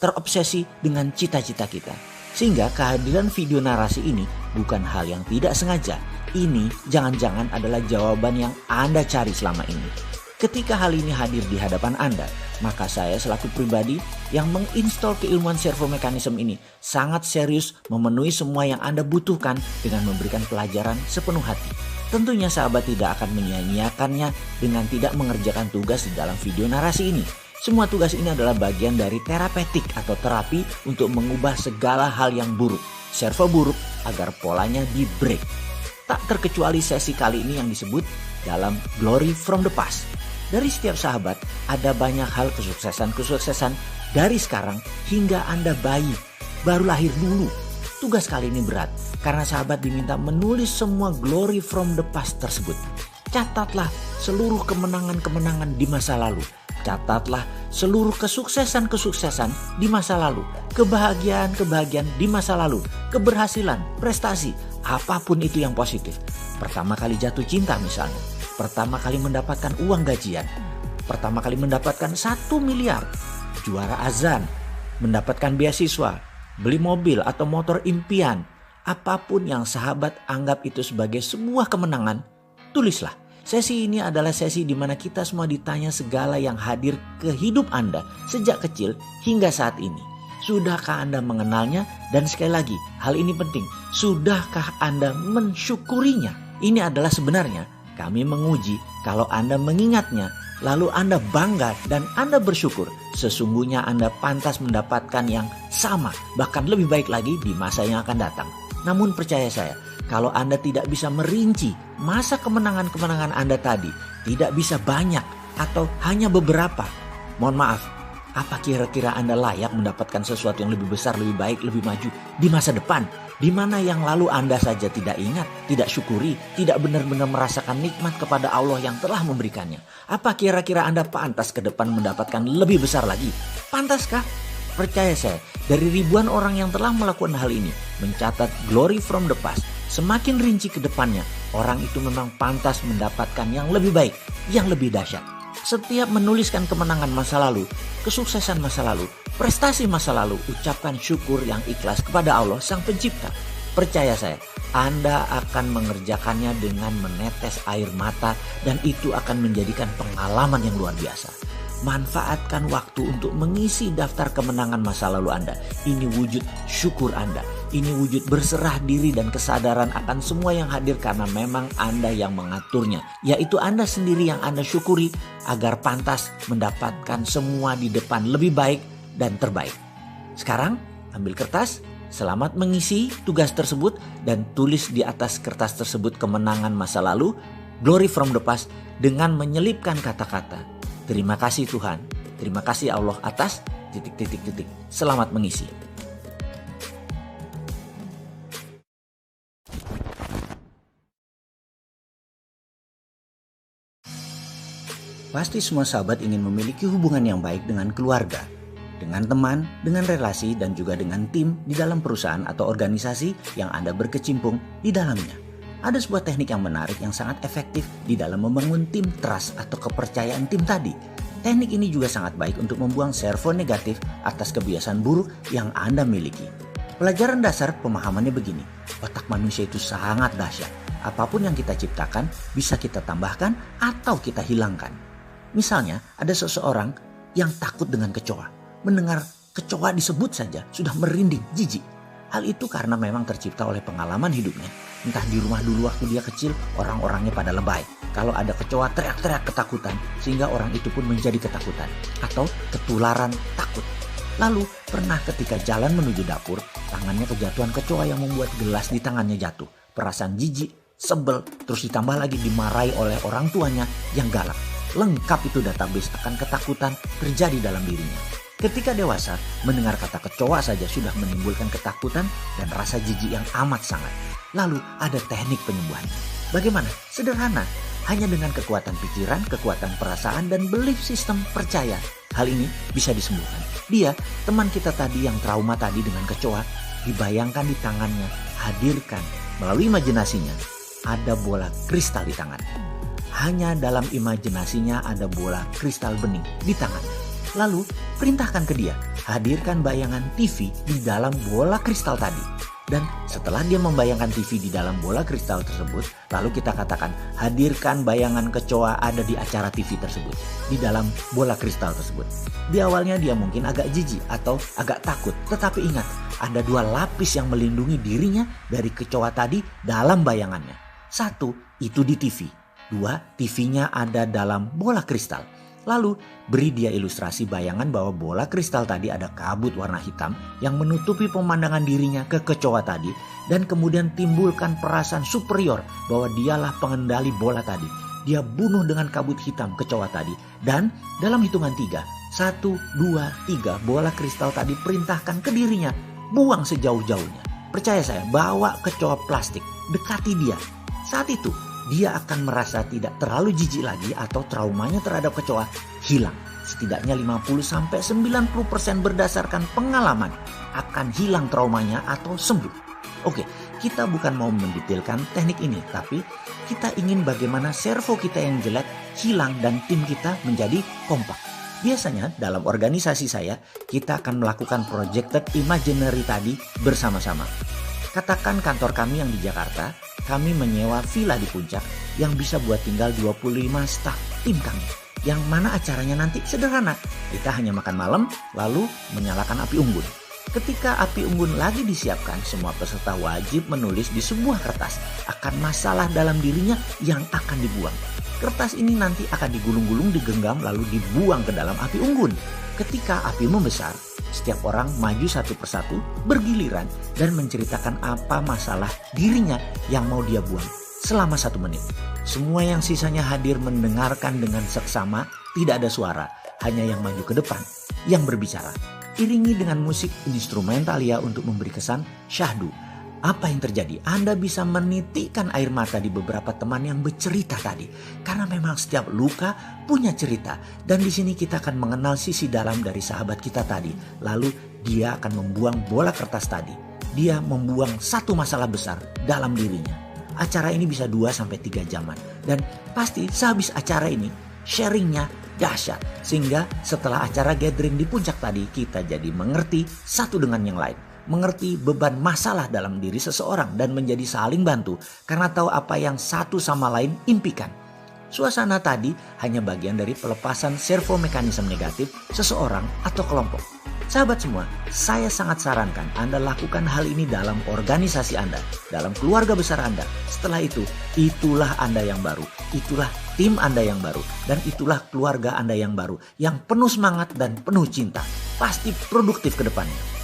terobsesi dengan cita-cita kita. Sehingga kehadiran video narasi ini bukan hal yang tidak sengaja. Ini jangan-jangan adalah jawaban yang Anda cari selama ini. Ketika hal ini hadir di hadapan Anda, maka saya selaku pribadi yang menginstal keilmuan servomekanisme ini sangat serius memenuhi semua yang Anda butuhkan dengan memberikan pelajaran sepenuh hati. Tentunya sahabat tidak akan menyia-nyiakannya dengan tidak mengerjakan tugas di dalam video narasi ini. Semua tugas ini adalah bagian dari terapeutik atau terapi untuk mengubah segala hal yang buruk, servo buruk agar polanya di break. Tak terkecuali sesi kali ini yang disebut dalam Glory from the Past. Dari setiap sahabat ada banyak hal kesuksesan dari sekarang hingga Anda bayi, baru lahir dulu. Tugas kali ini berat karena sahabat diminta menulis semua glory from the past tersebut. Catatlah seluruh kemenangan-kemenangan di masa lalu. Catatlah seluruh kesuksesan-kesuksesan di masa lalu. Kebahagiaan-kebahagiaan di masa lalu. Keberhasilan, prestasi, apapun itu yang positif. Pertama kali jatuh cinta misalnya. Pertama kali mendapatkan uang gajian. Pertama kali mendapatkan 1 miliar. Juara azan. Mendapatkan beasiswa. Beli mobil atau motor impian. Apapun yang sahabat anggap itu sebagai sebuah kemenangan, tulislah. Sesi ini adalah sesi di mana kita semua ditanya segala yang hadir ke hidup Anda sejak kecil hingga saat ini. Sudahkah Anda mengenalnya? Dan sekali lagi, hal ini penting. Sudahkah Anda mensyukurinya? Ini adalah sebenarnya kami menguji kalau Anda mengingatnya, lalu Anda bangga dan Anda bersyukur. Sesungguhnya Anda pantas mendapatkan yang sama, bahkan lebih baik lagi di masa yang akan datang. Namun percaya saya, kalau Anda tidak bisa merinci masa kemenangan-kemenangan Anda tadi, tidak bisa banyak atau hanya beberapa, mohon maaf, apa kira-kira Anda layak mendapatkan sesuatu yang lebih besar, lebih baik, lebih maju di masa depan? Di mana yang lalu Anda saja tidak ingat, tidak syukuri, tidak benar-benar merasakan nikmat kepada Allah yang telah memberikannya. Apa kira-kira Anda pantas ke depan mendapatkan lebih besar lagi? Pantaskah? Percaya saya, dari ribuan orang yang telah melakukan hal ini, mencatat glory from the past, semakin rinci ke depannya, orang itu memang pantas mendapatkan yang lebih baik, yang lebih dahsyat. Setiap menuliskan kemenangan masa lalu, kesuksesan masa lalu, prestasi masa lalu, ucapkan syukur yang ikhlas kepada Allah Sang Pencipta. Percaya saya, Anda akan mengerjakannya dengan menetes air mata dan itu akan menjadikan pengalaman yang luar biasa. Manfaatkan waktu untuk mengisi daftar kemenangan masa lalu Anda. Ini wujud syukur Anda. Ini wujud berserah diri dan kesadaran akan semua yang hadir karena memang Anda yang mengaturnya. Yaitu Anda sendiri yang Anda syukuri agar pantas mendapatkan semua di depan lebih baik dan terbaik. Sekarang ambil kertas, selamat mengisi tugas tersebut dan tulis di atas kertas tersebut kemenangan masa lalu, glory from the past dengan menyelipkan kata-kata. Terima kasih Tuhan, terima kasih Allah atas ... Selamat mengisi. Pasti semua sahabat ingin memiliki hubungan yang baik dengan keluarga, dengan teman, dengan relasi, dan juga dengan tim di dalam perusahaan atau organisasi yang Anda berkecimpung di dalamnya. Ada sebuah teknik yang menarik yang sangat efektif di dalam membangun tim trust atau kepercayaan tim tadi. Teknik ini juga sangat baik untuk membuang servo negatif atas kebiasaan buruk yang Anda miliki. Pelajaran dasar pemahamannya begini, otak manusia itu sangat dahsyat. Apapun yang kita ciptakan bisa kita tambahkan atau kita hilangkan. Misalnya ada seseorang yang takut dengan kecoa. Mendengar kecoa disebut saja sudah merinding, jijik. Hal itu karena memang tercipta oleh pengalaman hidupnya. Entah di rumah dulu waktu dia kecil, orang-orangnya pada lebay. Kalau ada kecoa teriak-teriak ketakutan, sehingga orang itu pun menjadi ketakutan. Atau ketularan takut. Lalu pernah ketika jalan menuju dapur, tangannya kejatuhan kecoa yang membuat gelas di tangannya jatuh. Perasaan jijik sebel, terus ditambah lagi dimarahi oleh orang tuanya yang galak. Lengkap itu database akan ketakutan terjadi dalam dirinya. Ketika dewasa, mendengar kata kecoa saja sudah menimbulkan ketakutan dan rasa jijik yang amat sangat. Lalu ada teknik penyembuhannya. Bagaimana? Sederhana, hanya dengan kekuatan pikiran, kekuatan perasaan, dan belief system percaya. Hal ini bisa disembuhkan. Dia, teman kita tadi yang trauma tadi dengan kecoa, dibayangkan di tangannya, hadirkan melalui imajinasinya, ada bola kristal di tangannya. Hanya dalam imajinasinya ada bola kristal bening di tangannya. Lalu perintahkan ke dia, hadirkan bayangan TV di dalam bola kristal tadi. Dan setelah dia membayangkan TV di dalam bola kristal tersebut, lalu kita katakan, hadirkan bayangan kecoa ada di acara TV tersebut, di dalam bola kristal tersebut. Di awalnya dia mungkin agak jijik atau agak takut, tetapi ingat, ada 2 lapis yang melindungi dirinya dari kecoa tadi dalam bayangannya. 1, itu di TV. 2, TV-nya ada dalam bola kristal. Lalu beri dia ilustrasi bayangan bahwa bola kristal tadi ada kabut warna hitam yang menutupi pemandangan dirinya ke kecoa tadi, dan kemudian timbulkan perasaan superior bahwa dialah pengendali bola tadi. Dia bunuh dengan kabut hitam kecoa tadi, dan dalam hitungan 3, 1, 2, 3, bola kristal tadi perintahkan ke dirinya, buang sejauh-jauhnya. Percaya saya, bawa kecoa plastik, dekati dia. Saat itu dia akan merasa tidak terlalu jijik lagi atau traumanya terhadap kecoa hilang. Setidaknya 50-90% berdasarkan pengalaman akan hilang traumanya atau sembuh. Oke, kita bukan mau mendetailkan teknik ini, tapi kita ingin bagaimana servo kita yang jelek hilang dan tim kita menjadi kompak. Biasanya dalam organisasi saya, kita akan melakukan projected imaginary tadi bersama-sama. Katakan kantor kami yang di Jakarta, kami menyewa villa di puncak yang bisa buat tinggal 25 staf tim kami. Yang mana acaranya nanti sederhana. Kita hanya makan malam lalu menyalakan api unggun. Ketika api unggun lagi disiapkan, semua peserta wajib menulis di sebuah kertas akan masalah dalam dirinya yang akan dibuang. Kertas ini nanti akan digulung-gulung, digenggam lalu dibuang ke dalam api unggun. Ketika api membesar, setiap orang maju satu persatu bergiliran dan menceritakan apa masalah dirinya yang mau dia buang selama 1 menit. Semua yang sisanya hadir mendengarkan dengan seksama, tidak ada suara, hanya yang maju ke depan yang berbicara. Iringi dengan musik instrumental ya untuk memberi kesan syahdu. Apa yang terjadi? Anda bisa menitikkan air mata di beberapa teman yang bercerita tadi. Karena memang setiap luka punya cerita. Dan di sini kita akan mengenal sisi dalam dari sahabat kita tadi. Lalu dia akan membuang bola kertas tadi. Dia membuang satu masalah besar dalam dirinya. Acara ini bisa 2-3 jaman. Dan pasti sehabis acara ini sharingnya dahsyat. Sehingga setelah acara gathering di puncak tadi, kita jadi mengerti satu dengan yang lain. Mengerti beban masalah dalam diri seseorang dan menjadi saling bantu karena tahu apa yang satu sama lain impikan. Suasana tadi hanya bagian dari pelepasan servo mekanisme negatif seseorang atau kelompok. Sahabat semua, saya sangat sarankan Anda lakukan hal ini dalam organisasi Anda, dalam keluarga besar Anda. Setelah itu, itulah Anda yang baru, itulah tim Anda yang baru, dan itulah keluarga Anda yang baru, yang penuh semangat dan penuh cinta. Pasti produktif ke depannya.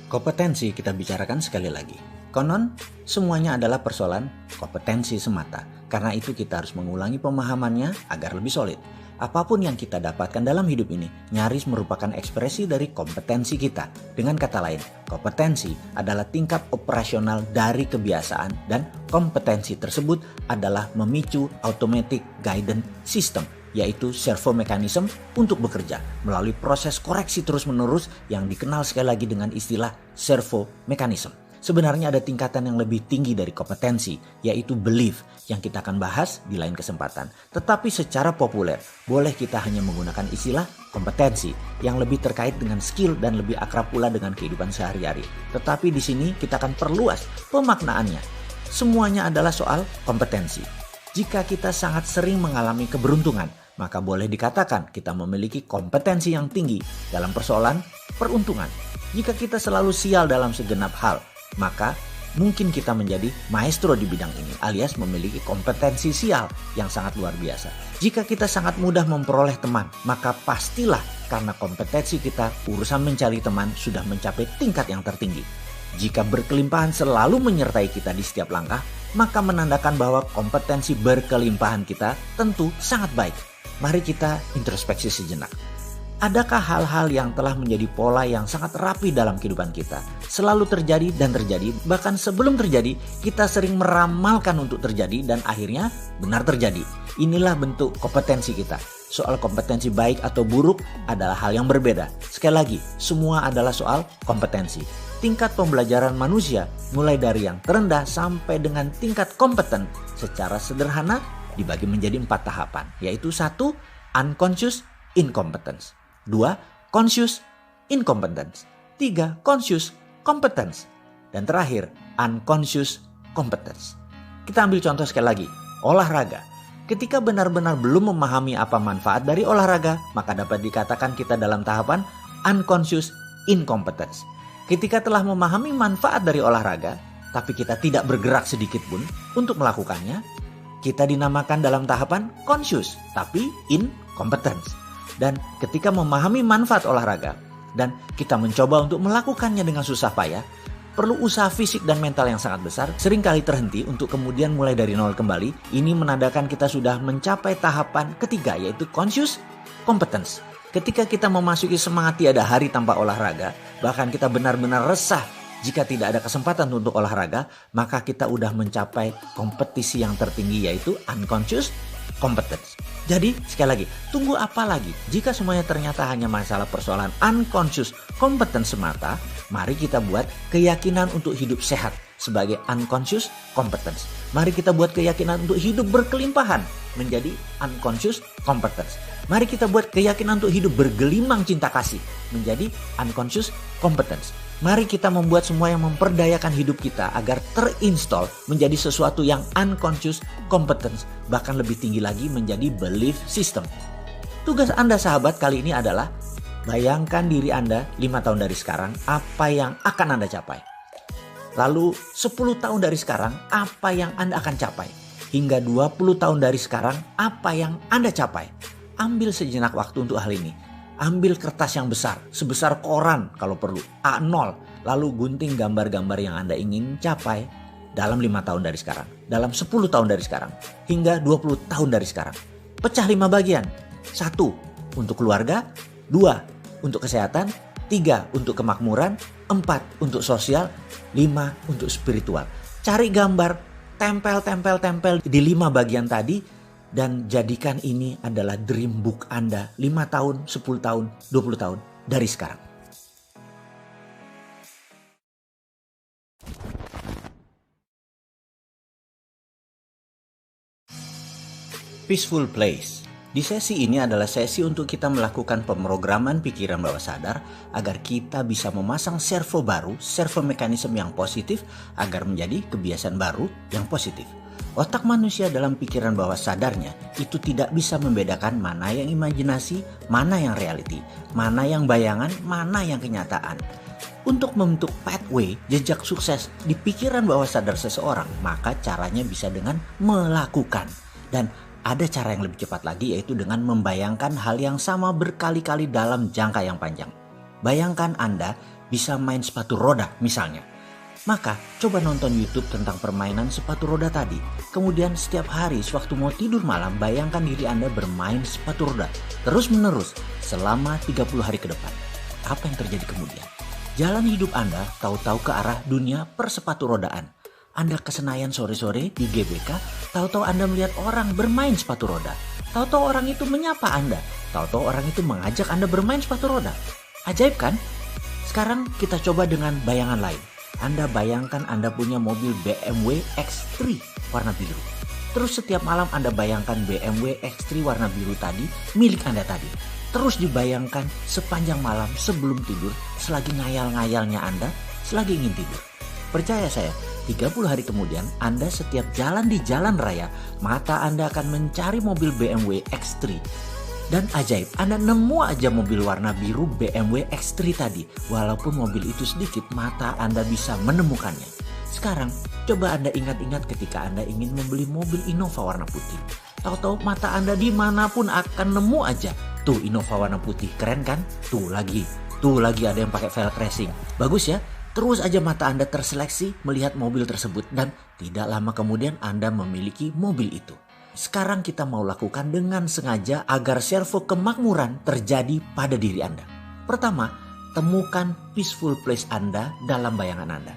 Kompetensi kita bicarakan sekali lagi. Konon, semuanya adalah persoalan kompetensi semata. Karena itu kita harus mengulangi pemahamannya agar lebih solid. Apapun yang kita dapatkan dalam hidup ini nyaris merupakan ekspresi dari kompetensi kita. Dengan kata lain, kompetensi adalah tingkat operasional dari kebiasaan dan kompetensi tersebut adalah memicu automatic guidance system, yaitu servo mekanisme untuk bekerja melalui proses koreksi terus-menerus yang dikenal sekali lagi dengan istilah servo mekanisme. Sebenarnya ada tingkatan yang lebih tinggi dari kompetensi, yaitu belief, yang kita akan bahas di lain kesempatan. Tetapi secara populer, boleh kita hanya menggunakan istilah kompetensi yang lebih terkait dengan skill dan lebih akrab pula dengan kehidupan sehari-hari. Tetapi di sini kita akan perluas pemaknaannya. Semuanya adalah soal kompetensi. Jika kita sangat sering mengalami keberuntungan, maka boleh dikatakan kita memiliki kompetensi yang tinggi dalam persoalan peruntungan. Jika kita selalu sial dalam segenap hal, maka mungkin kita menjadi maestro di bidang ini alias memiliki kompetensi sial yang sangat luar biasa. Jika kita sangat mudah memperoleh teman, maka pastilah karena kompetensi kita urusan mencari teman sudah mencapai tingkat yang tertinggi. Jika berkelimpahan selalu menyertai kita di setiap langkah, maka menandakan bahwa kompetensi berkelimpahan kita tentu sangat baik. Mari kita introspeksi sejenak. Adakah hal-hal yang telah menjadi pola yang sangat rapi dalam kehidupan kita? Selalu terjadi dan terjadi, bahkan sebelum terjadi kita sering meramalkan untuk terjadi dan akhirnya benar terjadi. Inilah bentuk kompetensi kita. Soal kompetensi baik atau buruk adalah hal yang berbeda. Sekali lagi, semua adalah soal kompetensi. Tingkat pembelajaran manusia mulai dari yang terendah sampai dengan tingkat kompeten secara sederhana dibagi menjadi 4 tahapan, yaitu 1. Unconscious incompetence, 2. Conscious incompetence, 3. Conscious competence, dan terakhir unconscious competence. Kita ambil contoh sekali lagi, olahraga. Ketika benar-benar belum memahami apa manfaat dari olahraga, maka dapat dikatakan kita dalam tahapan unconscious incompetence. Ketika telah memahami manfaat dari olahraga, tapi kita tidak bergerak sedikit pun untuk melakukannya, kita dinamakan dalam tahapan conscious, tapi incompetence. Dan ketika memahami manfaat olahraga, dan kita mencoba untuk melakukannya dengan susah payah, perlu usaha fisik dan mental yang sangat besar, seringkali terhenti untuk kemudian mulai dari nol kembali. Ini menandakan kita sudah mencapai tahapan ketiga, yaitu conscious competence. Ketika kita memasuki semangat tiada hari tanpa olahraga, bahkan kita benar-benar resah jika tidak ada kesempatan untuk olahraga, maka kita udah mencapai kompetisi yang tertinggi, yaitu unconscious competence. Jadi sekali lagi, tunggu apa lagi? Jika semuanya ternyata hanya masalah persoalan unconscious competence semata, mari kita buat keyakinan untuk hidup sehat sebagai unconscious competence. Mari kita buat keyakinan untuk hidup berkelimpahan menjadi unconscious competence. Mari kita buat keyakinan untuk hidup bergelimang cinta kasih menjadi unconscious competence. Mari kita membuat semua yang memperdayakan hidup kita agar terinstall menjadi sesuatu yang unconscious competence, bahkan lebih tinggi lagi menjadi belief system. Tugas Anda sahabat kali ini adalah bayangkan diri Anda 5 tahun dari sekarang, apa yang akan Anda capai. Lalu 10 tahun dari sekarang, apa yang Anda akan capai. Hingga 20 tahun dari sekarang, apa yang Anda capai. Ambil sejenak waktu untuk hal ini. Ambil kertas yang besar, sebesar koran kalau perlu, A0. Lalu gunting gambar-gambar yang Anda ingin capai dalam 5 tahun dari sekarang. Dalam 10 tahun dari sekarang. Hingga 20 tahun dari sekarang. Pecah 5 bagian. 1 untuk keluarga, 2 untuk kesehatan, 3 untuk kemakmuran, 4 untuk sosial, 5 untuk spiritual. Cari gambar, tempel di 5 bagian tadi. Dan jadikan ini adalah dream book Anda 5 tahun, 10 tahun, 20 tahun dari sekarang. Peaceful Place. Di sesi ini adalah sesi untuk kita melakukan pemrograman pikiran bawah sadar agar kita bisa memasang servo baru, servo mekanisme yang positif agar menjadi kebiasaan baru yang positif. Otak manusia dalam pikiran bawah sadarnya itu tidak bisa membedakan mana yang imajinasi, mana yang reality, mana yang bayangan, mana yang kenyataan. Untuk membentuk pathway, jejak sukses di pikiran bawah sadar seseorang, maka caranya bisa dengan melakukan. Dan ada cara yang lebih cepat lagi, yaitu dengan membayangkan hal yang sama berkali-kali dalam jangka yang panjang. Bayangkan Anda bisa main sepatu roda misalnya. Maka coba nonton YouTube tentang permainan sepatu roda tadi. Kemudian setiap hari sewaktu mau tidur malam, bayangkan diri Anda bermain sepatu roda terus menerus selama 30 hari ke depan. Apa yang terjadi kemudian? Jalan hidup Anda tahu-tahu ke arah dunia persepatu rodaan. Anda ke Senayan sore-sore di GBK, tahu-tahu Anda melihat orang bermain sepatu roda. Tahu-tahu orang itu menyapa Anda. Tahu-tahu orang itu mengajak Anda bermain sepatu roda. Ajaib kan? Sekarang kita coba dengan bayangan lain. Anda bayangkan Anda punya mobil BMW X3 warna biru. Terus setiap malam Anda bayangkan BMW X3 warna biru tadi milik Anda tadi. Terus dibayangkan sepanjang malam sebelum tidur, selagi ngayal-ngayalnya Anda, selagi ingin tidur. Percaya saya, 30 hari kemudian Anda setiap jalan di jalan raya, mata Anda akan mencari mobil BMW X3. Dan ajaib, Anda nemu aja mobil warna biru BMW X3 tadi. Walaupun mobil itu sedikit, mata Anda bisa menemukannya. Sekarang, coba Anda ingat-ingat ketika Anda ingin membeli mobil Innova warna putih. Tahu-tahu mata Anda dimanapun akan nemu aja. Tuh Innova warna putih, keren kan? Tuh lagi ada yang pakai velg racing. Bagus ya? Terus aja mata Anda terseleksi melihat mobil tersebut dan tidak lama kemudian Anda memiliki mobil itu. Sekarang kita mau lakukan dengan sengaja agar servo kemakmuran terjadi pada diri Anda. Pertama, temukan peaceful place Anda dalam bayangan Anda.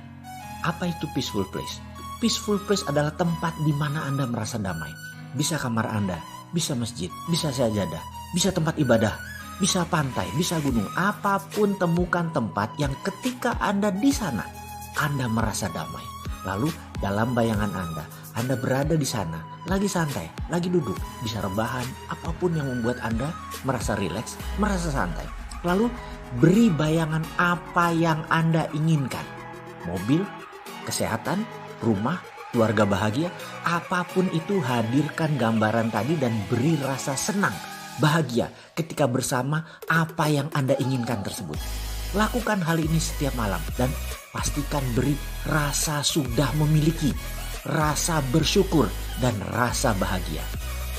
Apa itu peaceful place? Peaceful place adalah tempat di mana Anda merasa damai. Bisa kamar Anda, bisa masjid, bisa sajadah, bisa tempat ibadah, bisa pantai, bisa gunung. Apapun temukan tempat yang ketika Anda di sana, Anda merasa damai. Lalu dalam bayangan Anda berada di sana, lagi santai, lagi duduk, bisa rebahan, apapun yang membuat Anda merasa rileks, merasa santai. Lalu beri bayangan apa yang Anda inginkan. Mobil, kesehatan, rumah, keluarga bahagia, apapun itu hadirkan gambaran tadi dan beri rasa senang, bahagia ketika bersama apa yang Anda inginkan tersebut. Lakukan hal ini setiap malam dan pastikan beri rasa sudah memiliki, rasa bersyukur dan rasa bahagia.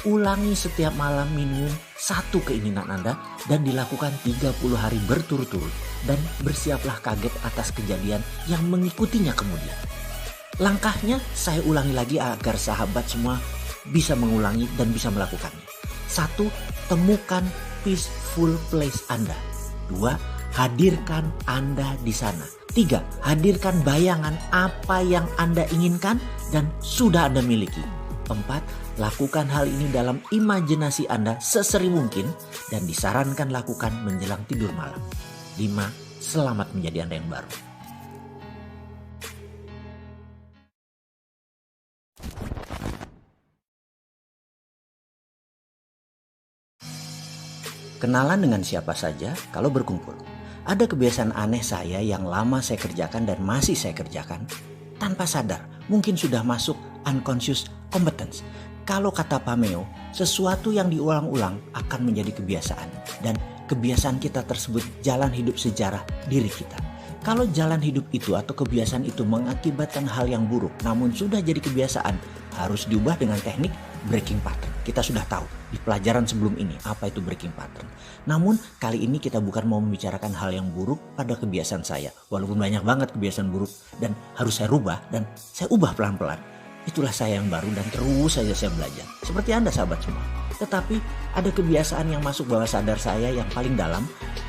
Ulangi setiap malam minimum satu keinginan Anda dan dilakukan 30 hari berturut-turut dan bersiaplah kaget atas kejadian yang mengikutinya kemudian. Langkahnya saya ulangi lagi agar sahabat semua bisa mengulangi dan bisa melakukannya. 1. Temukan peaceful place Anda. 2. Hadirkan Anda di sana. 3. Hadirkan bayangan apa yang Anda inginkan dan sudah Anda miliki. 4. Lakukan hal ini dalam imajinasi Anda sesering mungkin dan disarankan lakukan menjelang tidur malam. 5. Selamat menjadi Anda yang baru. Kenalan dengan siapa saja kalau berkumpul. Ada kebiasaan aneh saya yang lama saya kerjakan dan masih saya kerjakan. Tanpa sadar, mungkin sudah masuk unconscious competence. Kalau kata Pameo, sesuatu yang diulang-ulang akan menjadi kebiasaan. Dan kebiasaan kita tersebut jalan hidup sejarah diri kita. Kalau jalan hidup itu atau kebiasaan itu mengakibatkan hal yang buruk, namun sudah jadi kebiasaan, harus diubah dengan teknik breaking pattern. Kita sudah tahu di pelajaran sebelum ini apa itu breaking pattern. Namun kali ini kita bukan mau membicarakan hal yang buruk pada kebiasaan saya. Walaupun banyak banget kebiasaan buruk dan harus saya rubah dan saya ubah pelan-pelan. Itulah saya yang baru dan terus saja saya belajar. Seperti Anda sahabat semua. Tetapi ada kebiasaan yang masuk bawah sadar saya yang paling dalam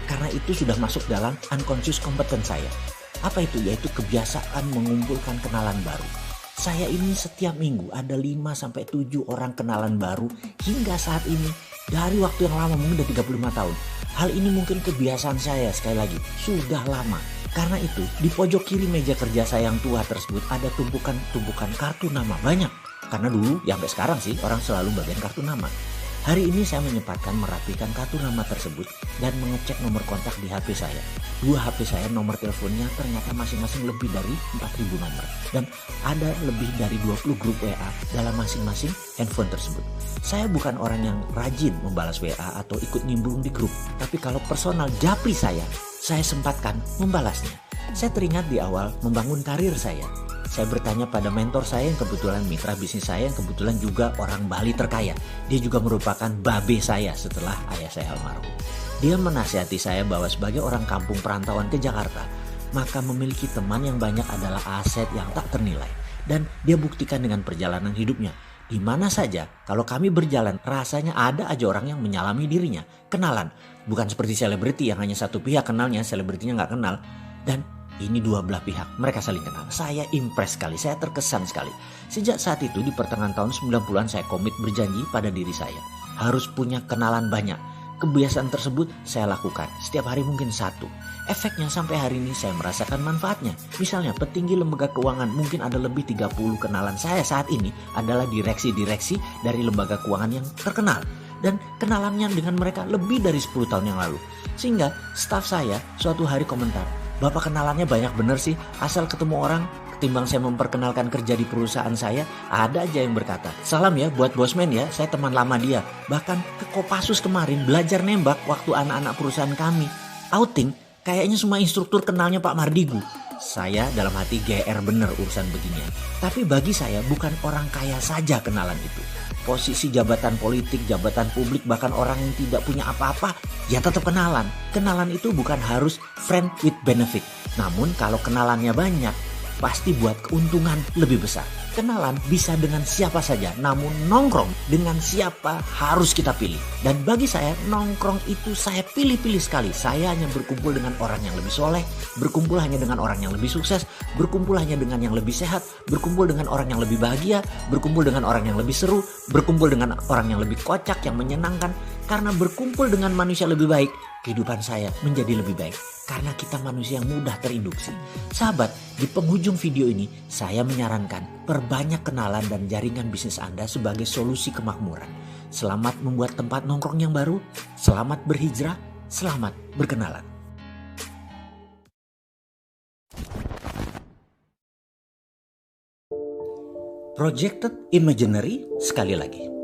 karena itu sudah masuk dalam unconscious competence saya. Apa itu? Yaitu kebiasaan mengumpulkan kenalan baru. Saya ini setiap minggu ada 5-7 orang kenalan baru hingga saat ini dari waktu yang lama, mungkin udah 35 tahun. Hal ini mungkin kebiasaan saya sekali lagi, sudah lama. Karena itu di pojok kiri meja kerja saya yang tua tersebut ada tumpukan kartu nama banyak. Karena dulu, ya sampai sekarang sih orang selalu bagian kartu nama. Hari ini saya menyempatkan merapikan kartu nama tersebut dan mengecek nomor kontak di HP saya. 2 HP saya nomor teleponnya ternyata masing-masing lebih dari 4.000 nomor. Dan ada lebih dari 20 grup WA dalam masing-masing handphone tersebut. Saya bukan orang yang rajin membalas WA atau ikut nimbrung di grup. Tapi kalau personal japri saya sempatkan membalasnya. Saya teringat di awal membangun karir saya. Saya bertanya pada mentor saya yang kebetulan mitra bisnis saya yang kebetulan juga orang Bali terkaya. Dia juga merupakan babe saya setelah ayah saya almarhum. Dia menasihati saya bahwa sebagai orang kampung perantauan ke Jakarta, maka memiliki teman yang banyak adalah aset yang tak ternilai. Dan dia buktikan dengan perjalanan hidupnya. Di mana saja kalau kami berjalan rasanya ada aja orang yang menyalami dirinya. Kenalan. Bukan seperti selebriti yang hanya satu pihak kenalnya, selebritinya nggak kenal. Dan ini dua belah pihak, mereka saling kenal. Saya impress sekali, saya terkesan sekali. Sejak saat itu di pertengahan tahun 90-an saya komit berjanji pada diri saya. Harus punya kenalan banyak. Kebiasaan tersebut saya lakukan, setiap hari mungkin 1. Efeknya sampai hari ini saya merasakan manfaatnya. Misalnya petinggi lembaga keuangan mungkin ada lebih 30 kenalan saya saat ini adalah direksi-direksi dari lembaga keuangan yang terkenal. Dan kenalannya dengan mereka lebih dari 10 tahun yang lalu. Sehingga staf saya suatu hari komentar, "Bapak kenalannya banyak bener sih, asal ketemu orang ketimbang saya memperkenalkan kerja di perusahaan saya." Ada aja yang berkata, "Salam ya buat bosman ya, saya teman lama dia." Bahkan ke Kopassus kemarin belajar nembak waktu anak-anak perusahaan kami outing, kayaknya semua instruktur kenalnya Pak Mardigu. Saya dalam hati GR bener urusan beginian. Tapi bagi saya bukan orang kaya saja kenalan itu. Posisi jabatan politik, jabatan publik, bahkan orang yang tidak punya apa-apa, ya tetap kenalan. Kenalan itu bukan harus friend with benefit. Namun kalau kenalannya banyak, pasti buat keuntungan lebih besar. Kenalan bisa dengan siapa saja, namun nongkrong dengan siapa harus kita pilih. Dan bagi saya, nongkrong itu saya pilih-pilih sekali. Saya hanya berkumpul dengan orang yang lebih soleh, berkumpul hanya dengan orang yang lebih sukses, berkumpul hanya dengan yang lebih sehat, berkumpul dengan orang yang lebih bahagia, berkumpul dengan orang yang lebih seru, berkumpul dengan orang yang lebih kocak, yang menyenangkan. Karena berkumpul dengan manusia lebih baik, kehidupan saya menjadi lebih baik. Karena kita manusia yang mudah terinduksi. Sahabat, di penghujung video ini saya menyarankan perbanyak kenalan dan jaringan bisnis Anda sebagai solusi kemakmuran. Selamat membuat tempat nongkrong yang baru, selamat berhijrah, selamat berkenalan. Projected Imaginary sekali lagi.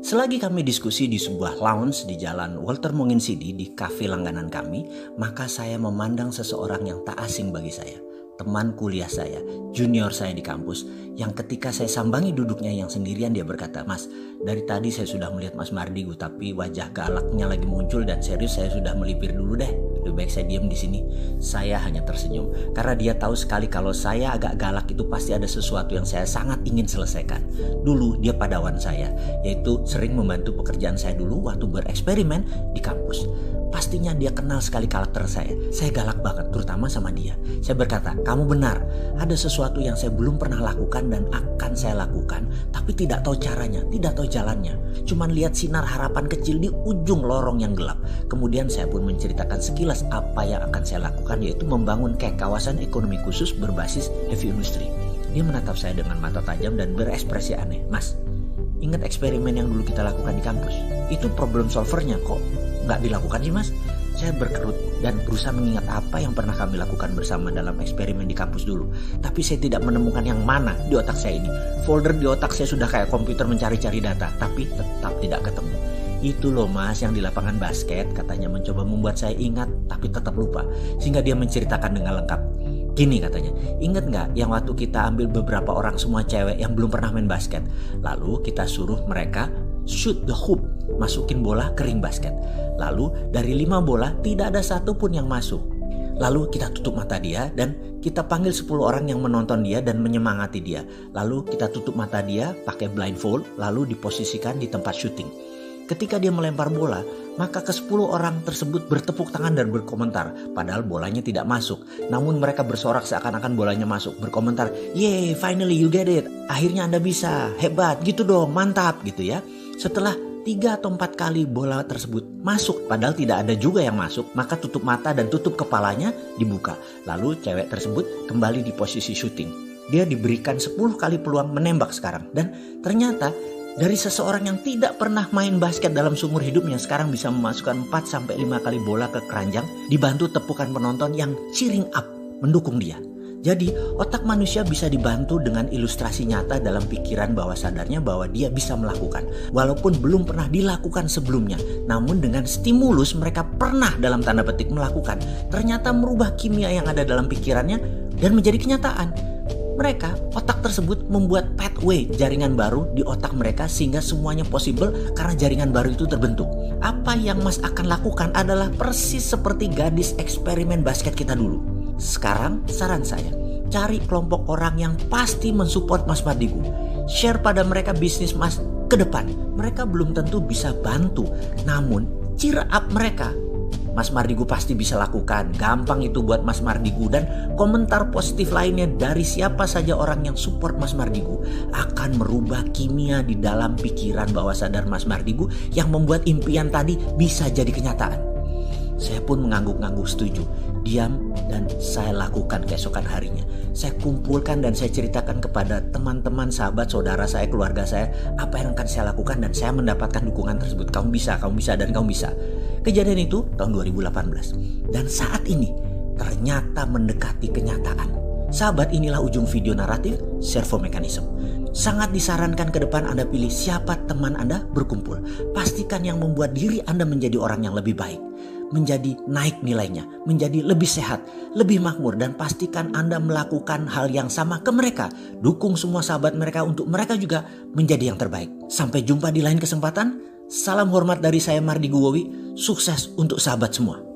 Selagi kami diskusi di sebuah lounge di jalan Walter Monginsidi di kafe langganan kami, maka saya memandang seseorang yang tak asing bagi saya. Teman kuliah saya, junior saya di kampus, yang ketika saya sambangi duduknya yang sendirian dia berkata, "Mas, dari tadi saya sudah melihat Mas Mardigu, tapi wajah galaknya lagi muncul dan serius saya sudah melipir dulu deh. Lebih baik saya diam di sini." Saya hanya tersenyum karena dia tahu sekali kalau saya agak galak itu pasti ada sesuatu yang saya sangat ingin selesaikan. Dulu dia padawan saya, yaitu sering membantu pekerjaan saya dulu waktu bereksperimen di kampus. Pastinya dia kenal sekali karakter saya. Saya galak banget, terutama sama dia. Saya berkata, "Kamu benar, ada sesuatu yang saya belum pernah lakukan dan akan saya lakukan, tapi tidak tahu caranya, tidak tahu jalannya. Cuman lihat sinar harapan kecil di ujung lorong yang gelap." Kemudian saya pun menceritakan sekilas apa yang akan saya lakukan, yaitu membangun kayak kawasan ekonomi khusus berbasis heavy industry. Dia menatap saya dengan mata tajam dan berekspresi aneh. "Mas, ingat eksperimen yang dulu kita lakukan di kampus? Itu problem solvernya kok nggak dilakukan sih, Mas?" Saya berkerut dan berusaha mengingat apa yang pernah kami lakukan bersama dalam eksperimen di kampus dulu. Tapi saya tidak menemukan yang mana di otak saya ini. Folder di otak saya sudah kayak komputer mencari-cari data, tapi tetap tidak ketemu. "Itu loh Mas yang di lapangan basket," katanya, mencoba membuat saya ingat tapi tetap lupa. Sehingga dia menceritakan dengan lengkap. Gini katanya, "Ingat nggak yang waktu kita ambil beberapa orang semua cewek yang belum pernah main basket? Lalu kita suruh mereka shoot the hoop, masukin bola ke ring basket. Lalu dari 5 bola tidak ada satu pun yang masuk. Lalu kita tutup mata dia dan kita panggil 10 orang yang menonton dia dan menyemangati dia. Lalu kita tutup mata dia pakai blindfold, lalu diposisikan di tempat syuting. Ketika dia melempar bola, maka ke-10 orang tersebut bertepuk tangan dan berkomentar. Padahal bolanya tidak masuk. Namun mereka bersorak seakan-akan bolanya masuk. Berkomentar, "Yeay, finally you get it. Akhirnya Anda bisa. Hebat, gitu dong, mantap," gitu ya. Setelah 3 atau 4 kali bola tersebut masuk, padahal tidak ada juga yang masuk, maka tutup mata dan tutup kepalanya dibuka. Lalu cewek tersebut kembali di posisi syuting. Dia diberikan 10 kali peluang menembak sekarang. Dan ternyata dari seseorang yang tidak pernah main basket dalam seumur hidupnya, sekarang bisa memasukkan 4-5 kali bola ke keranjang, dibantu tepukan penonton yang cheering up, mendukung dia. Jadi otak manusia bisa dibantu dengan ilustrasi nyata dalam pikiran bawah sadarnya bahwa dia bisa melakukan. Walaupun belum pernah dilakukan sebelumnya, namun dengan stimulus mereka pernah dalam tanda petik melakukan. Ternyata merubah kimia yang ada dalam pikirannya dan menjadi kenyataan. Mereka, otak tersebut membuat pathway jaringan baru di otak mereka sehingga semuanya possible karena jaringan baru itu terbentuk. Apa yang Mas akan lakukan adalah persis seperti gadis eksperimen basket kita dulu. Sekarang saran saya, cari kelompok orang yang pasti mensupport Mas Mardigu. Share pada mereka bisnis Mas ke depan. Mereka belum tentu bisa bantu, namun cheer up mereka. Mas Mardigu pasti bisa lakukan. Gampang itu buat Mas Mardigu. Dan komentar positif lainnya dari siapa saja orang yang support Mas Mardigu akan merubah kimia di dalam pikiran bawah sadar Mas Mardigu yang membuat impian tadi bisa jadi kenyataan. Saya pun mengangguk-angguk setuju. Diam dan saya lakukan keesokan harinya. Saya kumpulkan dan saya ceritakan kepada teman-teman, sahabat, saudara saya, keluarga saya apa yang akan saya lakukan dan saya mendapatkan dukungan tersebut. Kamu bisa dan kamu bisa. Kejadian itu tahun 2018. Dan saat ini ternyata mendekati kenyataan. Sahabat, inilah ujung video naratif servo mechanism. Sangat disarankan ke depan Anda pilih siapa teman Anda berkumpul. Pastikan yang membuat diri Anda menjadi orang yang lebih baik. menjadi naik nilainya, menjadi lebih sehat, lebih makmur, dan pastikan Anda melakukan hal yang sama ke mereka. Dukung semua sahabat mereka untuk mereka juga menjadi yang terbaik. Sampai jumpa di lain kesempatan. Salam hormat dari saya Mardi Guwowi. Sukses untuk sahabat semua.